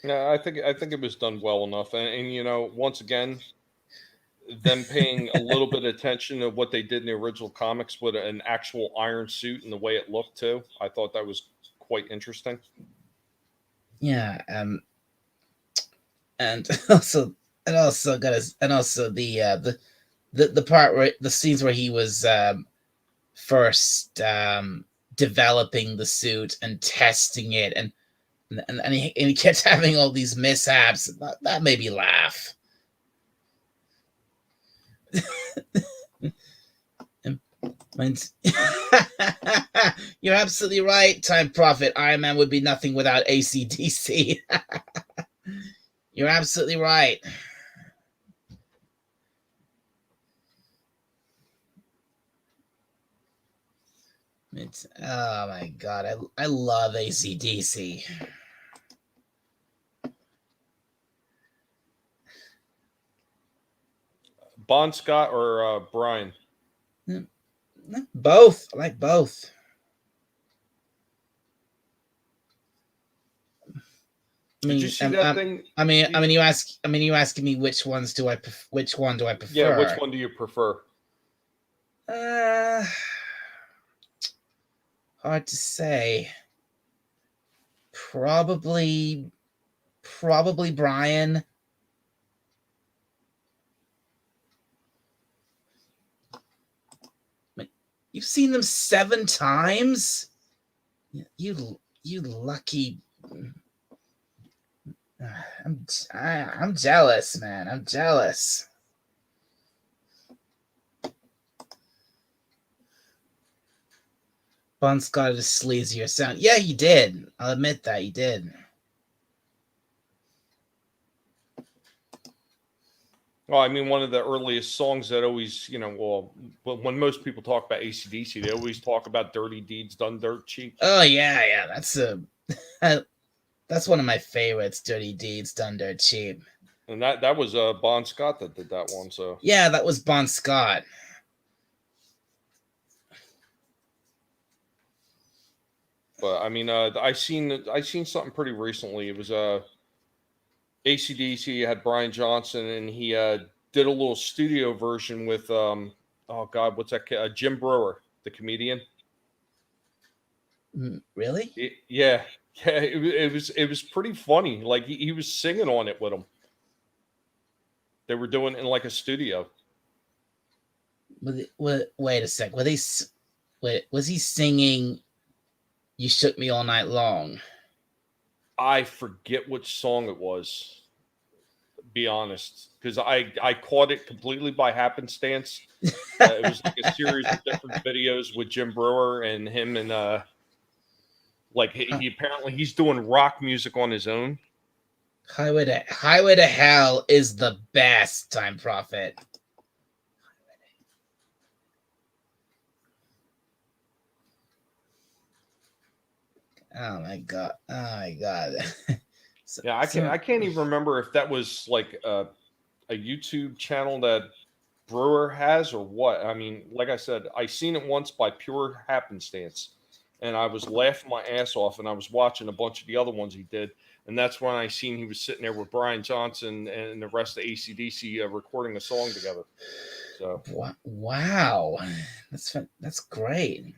Yeah, I think it was done well enough, and once again, them paying a little bit of attention to what they did in the original comics with an actual iron suit and the way it looked too. I thought that was quite interesting. Yeah, and also the part where the scenes where he was first developing the suit and testing it, and he kept having all these mishaps. That made me laugh. You're absolutely right, Time Prophet. Iron Man would be nothing without AC/DC. You're absolutely right. Oh my god, I love AC/DC. Bon Scott or Brian? Both. I like both. Did you see that thing? You asking me which one do I prefer? Yeah, which one do you prefer? Hard to say. Probably Brian. You've seen them 7 times? You lucky. I'm jealous, man. I'm jealous. Bon Scott is sleazier sound. Yeah, he did. I'll admit that he did. Well, I mean, one of the earliest songs that always, when most people talk about AC/DC, they always talk about "Dirty Deeds Done Dirt Cheap." Oh yeah, that's one of my favorites. "Dirty Deeds Done Dirt Cheap." And that was Bon Scott that did that one. So yeah, that was Bon Scott. But I mean, I seen something pretty recently. It was AC/DC had Brian Johnson, and he did a little studio version with oh god, what's that? Jim Brewer, the comedian. Really? Yeah. It was pretty funny. Like he was singing on it with him. They were doing it in like a studio. Wait a sec. Was he singing "You Shook Me All Night Long"? I forget which song it was. Be honest, because I caught it completely by happenstance. It was like a series of different videos with Jim Brewer and him, and like he apparently he's doing rock music on his own. Highway to Hell is the best, Time Prophet. Oh my god! So, yeah, I can't even remember if that was like a YouTube channel that Brewer has or what. I mean, like I said, I seen it once by pure happenstance, and I was laughing my ass off, and I was watching a bunch of the other ones he did, and that's when I seen he was sitting there with Brian Johnson and the rest of AC/DC recording a song together. So wow, that's great.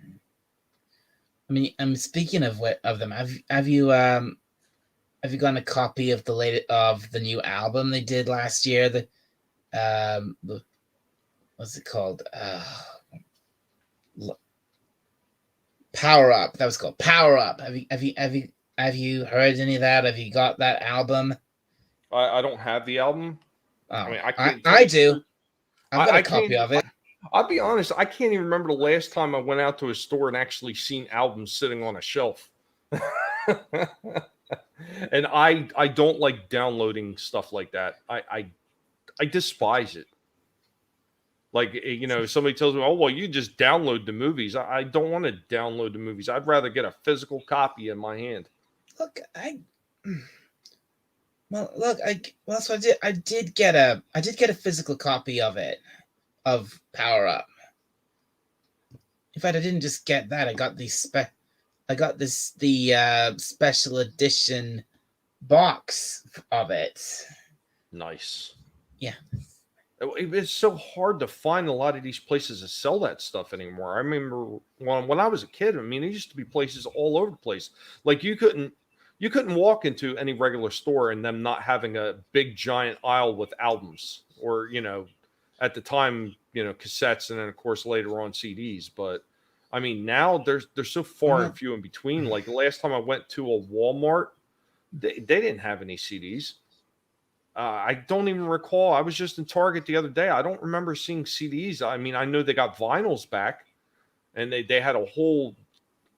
I mean, I'm speaking of them. Have you have you gotten a copy of the new album they did last year? What's it called? Power Up. That was called Power Up. Have you heard any of that? Have you got that album? I don't have the album. I Oh, mean, I can't tell I you the do. truth. I've got a I copy can't. of it. I'll be honest. I can't even remember the last time I went out to a store and actually seen albums sitting on a shelf. And I don't like downloading stuff like that. I despise it. Like, somebody tells me, "Oh, well, you just download the movies." I don't want to download the movies. I'd rather get a physical copy in my hand. Look, that's what I did. I did get a physical copy of it, of Power Up. In fact, I didn't just get that. I got the special edition box of it. Nice. Yeah. It's so hard to find a lot of these places that sell that stuff anymore. I remember when I was a kid. I mean, there used to be places all over the place. Like you couldn't walk into any regular store and them not having a big giant aisle with albums, or at the time, cassettes, and then of course later on CDs. But I mean, now they're so far and few in between. Like the last time I went to a Walmart, they didn't have any CDs. I don't even recall. I was just in Target the other day. I don't remember seeing CDs. I mean, I know they got vinyls back, and they had a whole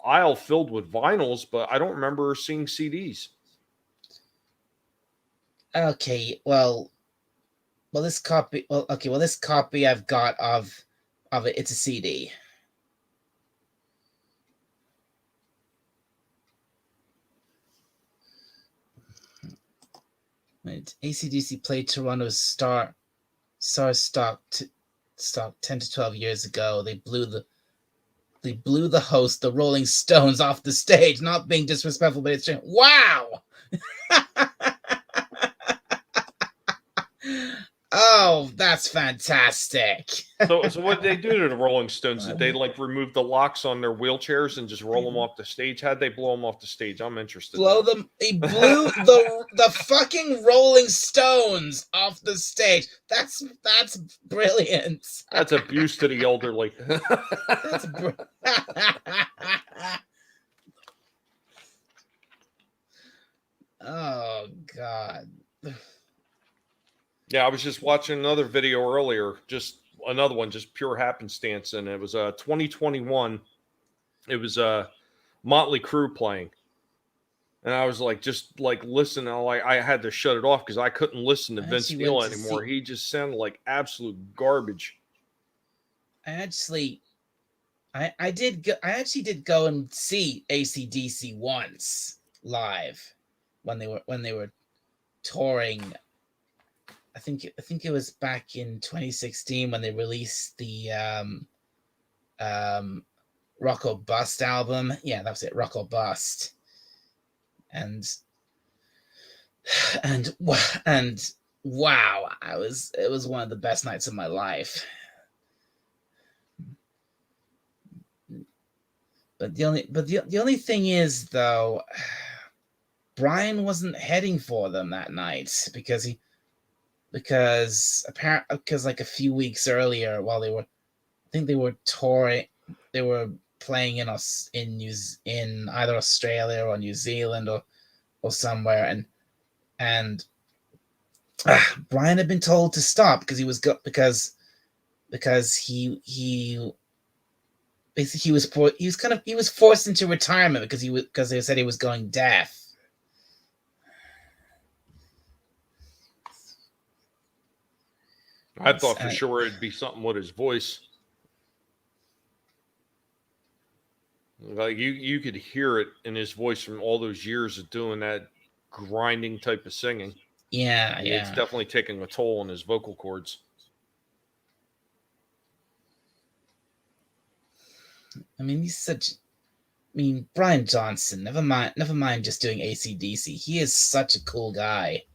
aisle filled with vinyls, but I don't remember seeing CDs. Okay. This copy. Well, okay. Well, this copy I've got of it. It's a CD. Right. AC/DC played Toronto's Star stock 10 to 12 years ago. They blew the host, the Rolling Stones, off the stage. Not being disrespectful, but it's just, wow. Oh, that's fantastic. So what did they do to the Rolling Stones? Did they like remove the locks on their wheelchairs and just roll them off the stage? How'd they blow them off the stage? I'm interested. Blow them. He blew the fucking Rolling Stones off the stage. That's brilliant. That's abuse to the elderly. That's oh God. Yeah, I was just watching another video earlier, just another one, just pure happenstance, and it was 2021. It was Motley Crue playing, and I was like, just like listening. I had to shut it off because I couldn't listen to Vince Neil anymore. He just sounded like absolute garbage. I actually did go and see AC/DC once live when they were touring. I think it was back in 2016 when they released the Rock or Bust album. Yeah, that was it, Rock or Bust. And wow, it was one of the best nights of my life. But the only thing is, though, Brian wasn't heading for them that night because like a few weeks earlier, while I think they were touring, they were playing in either Australia or New Zealand or somewhere, and Brian had been told to stop because he basically he was forced into retirement because they said he was going deaf. I thought for sure it'd be something with his voice. Like you could hear it in his voice from all those years of doing that grinding type of singing. Yeah, It's definitely taking a toll on his vocal cords. I mean, Brian Johnson, never mind just doing AC/DC. He is such a cool guy.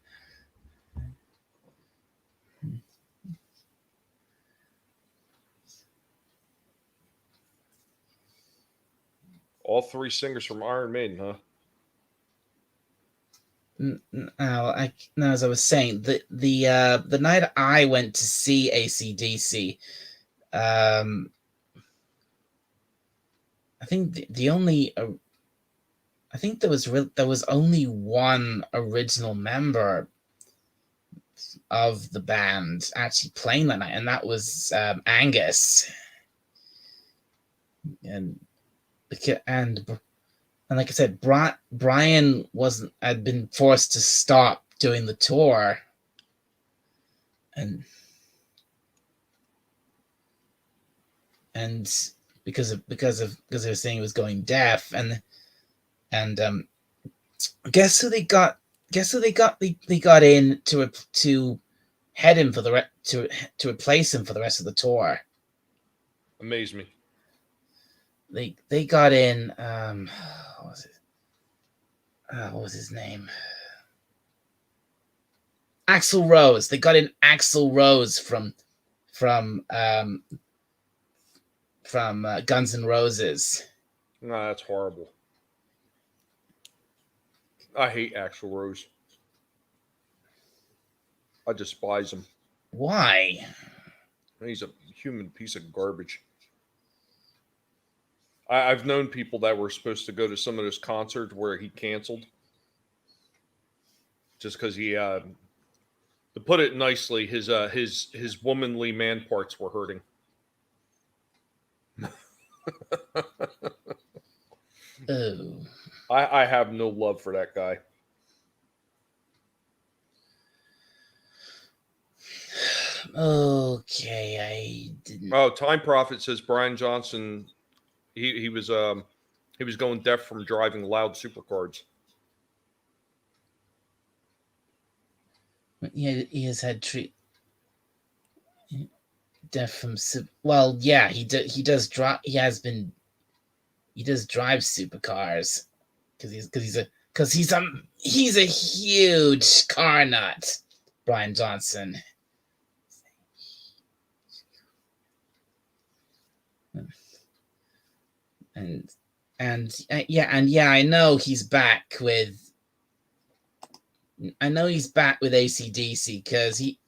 All three singers from Iron Maiden, huh? No, as I was saying, the night I went to see AC/DC, I think the only I think there was only one original member of the band actually playing that night, and that was Angus. And and like I said, Brian had been forced to stop doing the tour, and because they were saying he was going deaf, and guess who they got? Guess who they got? They got in to head him for to replace him for the rest of the tour. Amaze me. They got in. What was it? What was his name? Axl Rose. They got in Axl Rose from Guns N' Roses. No, that's horrible. I hate Axl Rose. I despise him. Why? He's a human piece of garbage. I've known people that were supposed to go to some of those concerts where he canceled just because he, to put it nicely, his womanly man parts were hurting. Oh. I have no love for that guy. Okay, I didn't. Oh, Time Prophet says Brian Johnson, he was going deaf from driving loud supercars. He has had deaf from. Well, yeah, he does drive. He does drive supercars because he's a huge car nut, Brian Johnson. And I know he's back with. I know he's back with AC/DC because he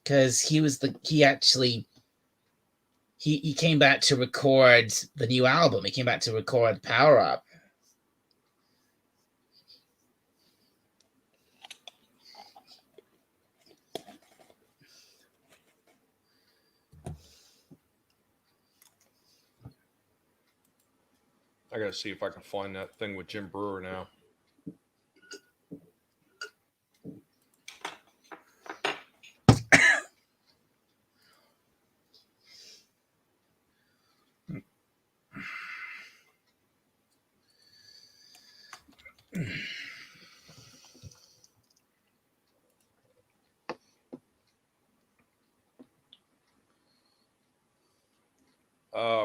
came back to record the new album. He came back to record Power Up. I gotta see if I can find that thing with Jim Brewer now.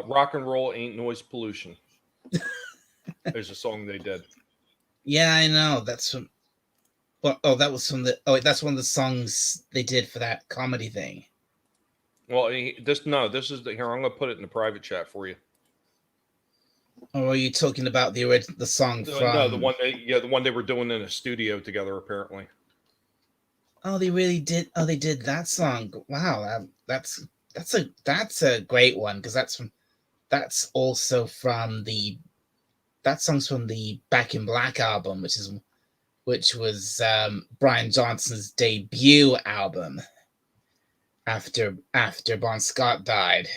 Rock and roll ain't noise pollution. There's a song they did. Yeah, I know. That's from. Well, that was from the. Oh, that's one of the songs they did for that comedy thing. Well, this is here. I'm gonna put it in the private chat for you. Or are you talking about the song from? No, the one they were doing in a studio together, apparently. Oh, they really did. Oh, they did that song. Wow, that's a great one because that's also from that song's from the Back in Black album, which was Brian Johnson's debut album after Bon Scott died.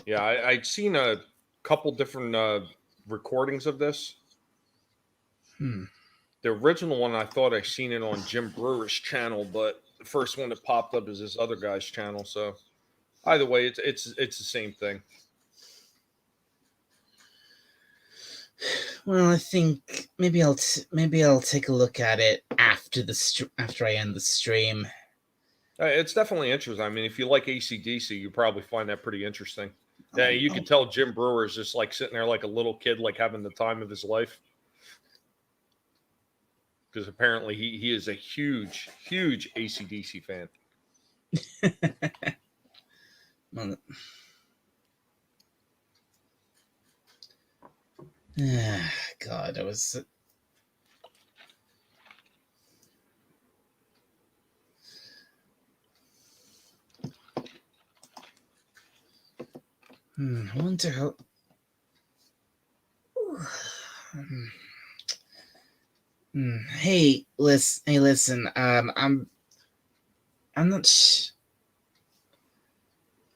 Yeah, I'd seen a couple different recordings of this. The original one, I thought I seen it on Jim Brewer's channel, but the first one that popped up is this other guy's channel. So either way, it's the same thing. Well, I think maybe I'll take a look at it after I end the stream. It's definitely interesting. I mean, if you like AC/DC, you probably find that pretty interesting. Yeah, you could tell Jim Brewer is just like sitting there like a little kid, like having the time of his life. Because apparently he is a huge AC/DC fan. Well, God, it was. I wonder how. Hey, listen. I'm not.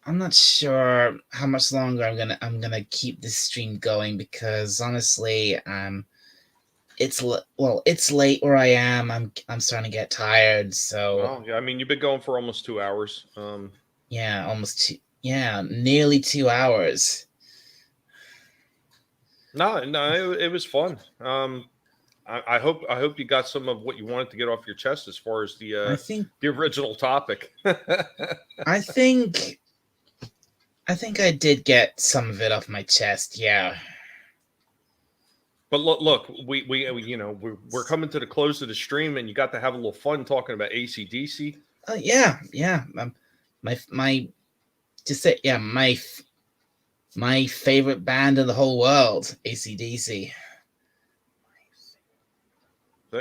I'm not sure how much longer I'm gonna keep this stream going because honestly, it's late where I am. I'm starting to get tired. So Well, yeah, I mean, you've been going for almost 2 hours. Yeah, almost two. Yeah, nearly 2 hours. No, it was fun. I hope you got some of what you wanted to get off your chest as far as I think the original topic. I think I did get some of it off my chest. Yeah. But look, we you know we're coming to the close of the stream, and you got to have a little fun talking about AC/DC. Oh yeah, yeah. My just say yeah my favorite band in the whole world, AC/DC.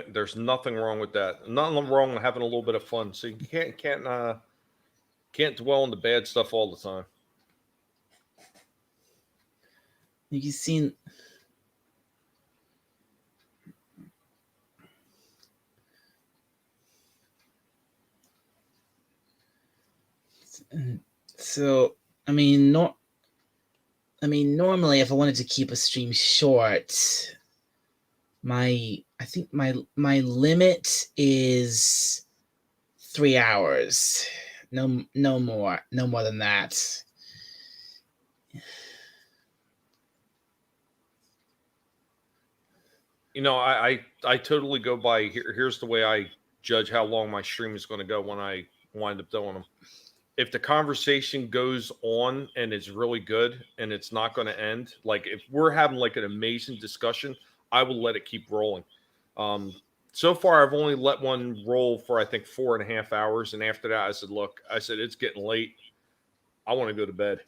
There's nothing wrong with that. Nothing wrong with having a little bit of fun. So you can't dwell on the bad stuff all the time. You've seen. So normally if I wanted to keep a stream short, I think my limit is 3 hours. No more than that. You know, I totally go by here's the way I judge how long my stream is going to go when I wind up doing them. If the conversation goes on and it's really good and it's not going to end, like if we're having like an amazing discussion, I will let it keep rolling. So far, I've only let one roll for I think 4.5 hours, and after that, I said, "Look, it's getting late. I want to go to bed."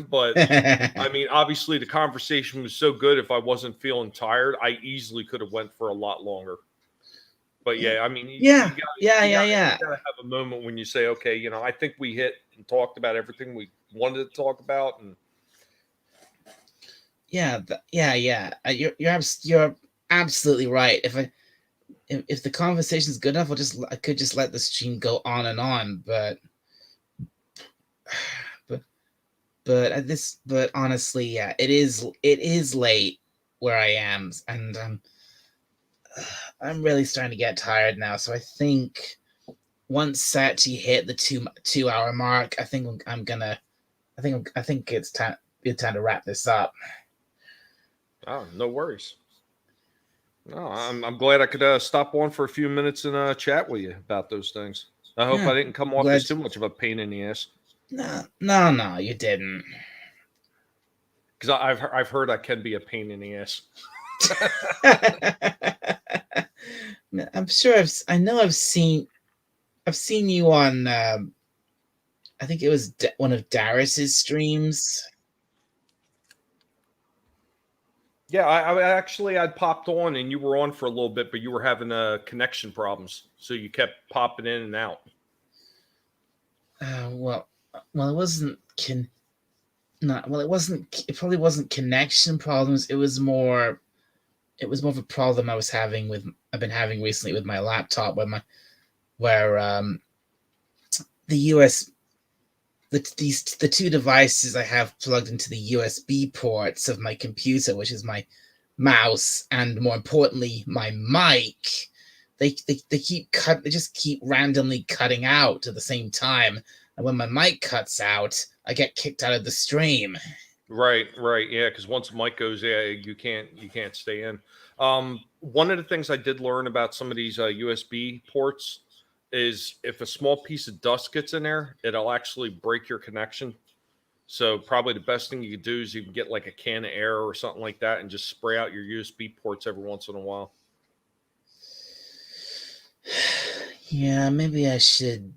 But I mean, obviously, the conversation was so good. If I wasn't feeling tired, I easily could have went for a lot longer. But yeah, I mean, you gotta have a moment when you say, okay, you know, I think we hit and talked about everything we wanted to talk about, and yeah. You're absolutely right. If the conversation is good enough, I could just let the stream go on and on. But honestly, yeah, it is late where I am, and I'm really starting to get tired now. So I think once I actually hit the 2 hour mark, I think it's time to wrap this up. oh, no worries. No, I'm glad I could stop on for a few minutes and chat with you about those things. I hope I didn't come off as too much of a pain in the ass. No, you didn't. Because I've heard I can be a pain in the ass. I'm sure I've seen you on. I think it was one of Darius's streams. Yeah, I'd popped on and you were on for a little bit, but you were having connection problems, so you kept popping in and out. Well, it wasn't it probably wasn't connection problems. It was more of a problem I've been having recently with my laptop where the two devices I have plugged into the USB ports of my computer, which is my mouse and more importantly my mic, they just keep randomly cutting out at the same time, and when my mic cuts out, I get kicked out of the stream. Right, yeah, because once mic goes, yeah, you can't stay in. One of the things I did learn about some of these USB ports is if a small piece of dust gets in there, it'll actually break your connection. So probably the best thing you could do is you can get like a can of air or something like that and just spray out your USB ports every once in a while. Yeah, maybe I should.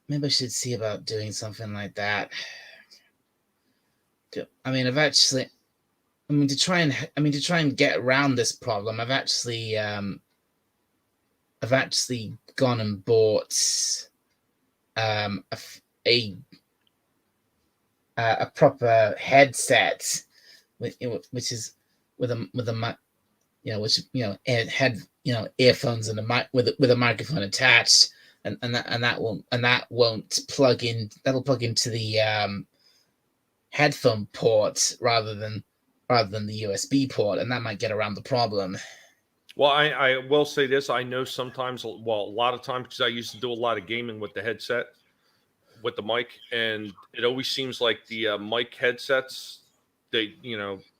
Maybe I should see about doing something like that. I mean, I've actually. I mean, to try and get around this problem, I've actually gone and bought a a proper headset, which is with a which head earphones and a mic with a microphone attached, and that won't plug in. That'll plug into the headphone port rather than the USB port, and that might get around the problem. Well, I will say this. I know sometimes, well, a lot of times, because I used to do a lot of gaming with the headset, with the mic, and it always seems like the mic headsets, they,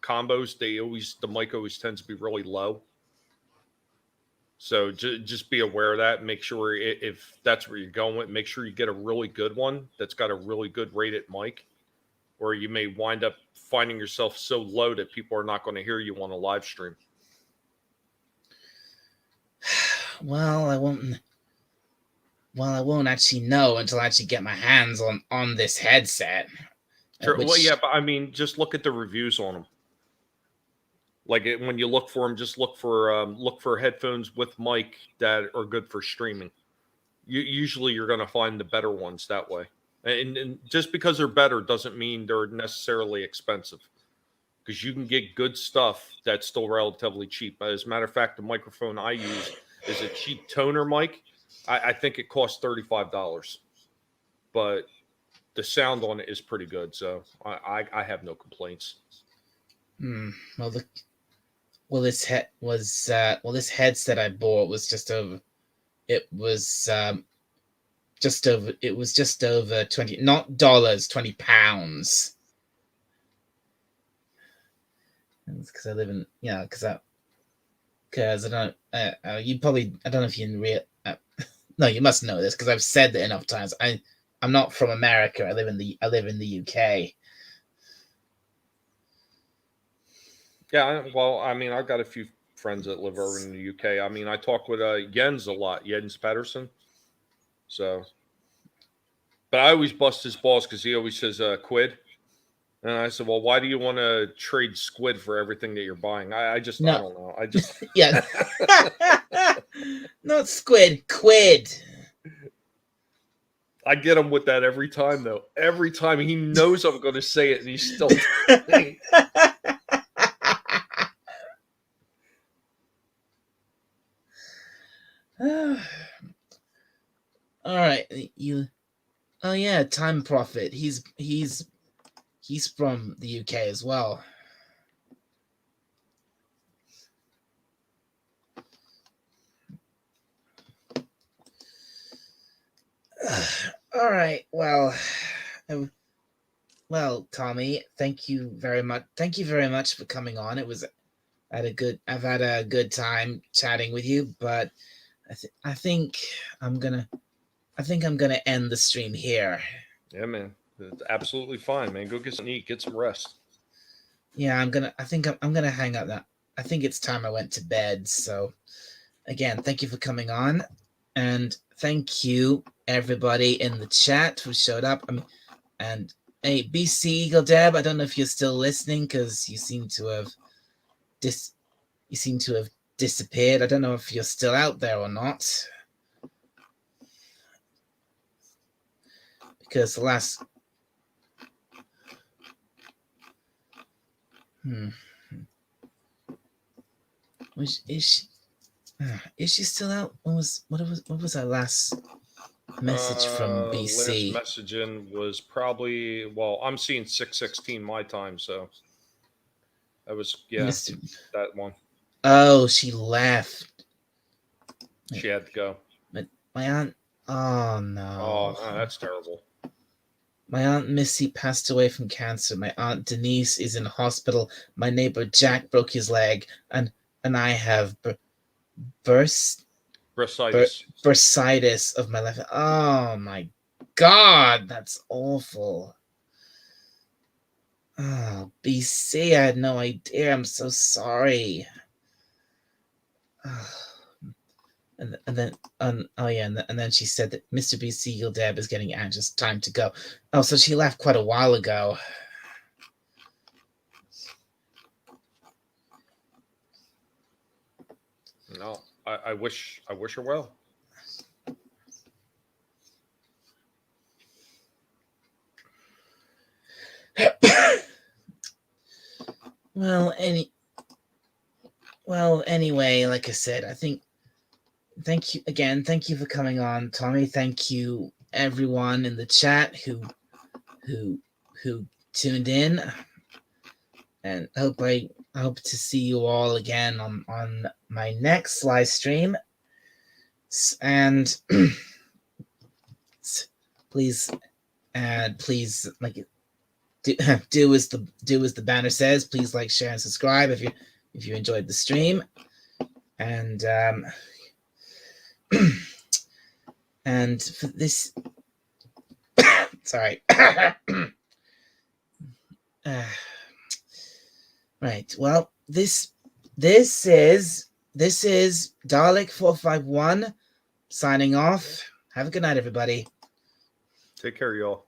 combos, the mic always tends to be really low. So just be aware of that. Make sure if that's where you're going with, make sure you get a really good one that's got a really good rated mic, or you may wind up finding yourself so low that people are not going to hear you on a live stream. Well, I won't. Well, I won't actually know until I actually get my hands on this headset. Sure. Well, yeah, but I mean, just look at the reviews on them. Like when you look for them, just look for headphones with mic that are good for streaming. Usually, you're going to find the better ones that way. And just because they're better doesn't mean they're necessarily expensive, because you can get good stuff that's still relatively cheap. As a matter of fact, the microphone I use is a cheap toner mic. I think it costs $35, but the sound on it is pretty good. So I have no complaints. Well, this headset I bought was just over. It was just over 20, not dollars, £20. Because I live in because I don't you probably, I don't know if you no, you must know this because I've said it enough times. I'm not from America. I live in the UK. Yeah, well, I mean, I've got a few friends that live over in the UK. I mean, I talk with Jens a lot, Jens Patterson. So, but I always bust his balls because he always says quid. And I said, well, why do you want to trade squid for everything that you're buying? I don't know. I just yeah, not squid, quid. I get him with that every time, though. Every time he knows I'm going to say it, and he's still. All right, you. Oh yeah, Time Prophet. He's from the UK as well. All right. Well, Tommy, thank you very much. Thank you very much for coming on. I've had a good time chatting with you, but I think I'm gonna end the stream here. Yeah, man, it's absolutely fine, man. Go get some eat, get some rest. Yeah, I think I'm gonna hang up that. I think it's time I went to bed. So, again, thank you for coming on, and thank you everybody in the chat who showed up. And hey, BC Eagle Deb, I don't know if you're still listening because you seem to have disappeared. I don't know if you're still out there or not. Because the last is she still out? What was our last message from BC? Last messaging was probably, well, I'm seeing 6:16 my time, so that was that one. Oh, she left. She had to go. But my aunt. Oh no. Oh no, that's terrible. My Aunt Missy passed away from cancer. My Aunt Denise is in hospital. My neighbor Jack broke his leg, and I have bursitis of my left. Oh my God, that's awful. Oh, BC, I had no idea. I'm so sorry. And then oh yeah, and then she said that Mr. BC, your dad is getting anxious. Time to go. Oh, so she left quite a while ago. No, I wish her well. Well, anyway, like I said, I think thank you again. Thank you for coming on, Tommy. Thank you everyone in the chat who tuned in, and I hope to see you all again on my next live stream. And please like do as the banner says. Please like, share, and subscribe if you enjoyed the stream. And and for this, sorry. Right. Well, this is Dalek 451 signing off. Have a good night, everybody. Take care, y'all.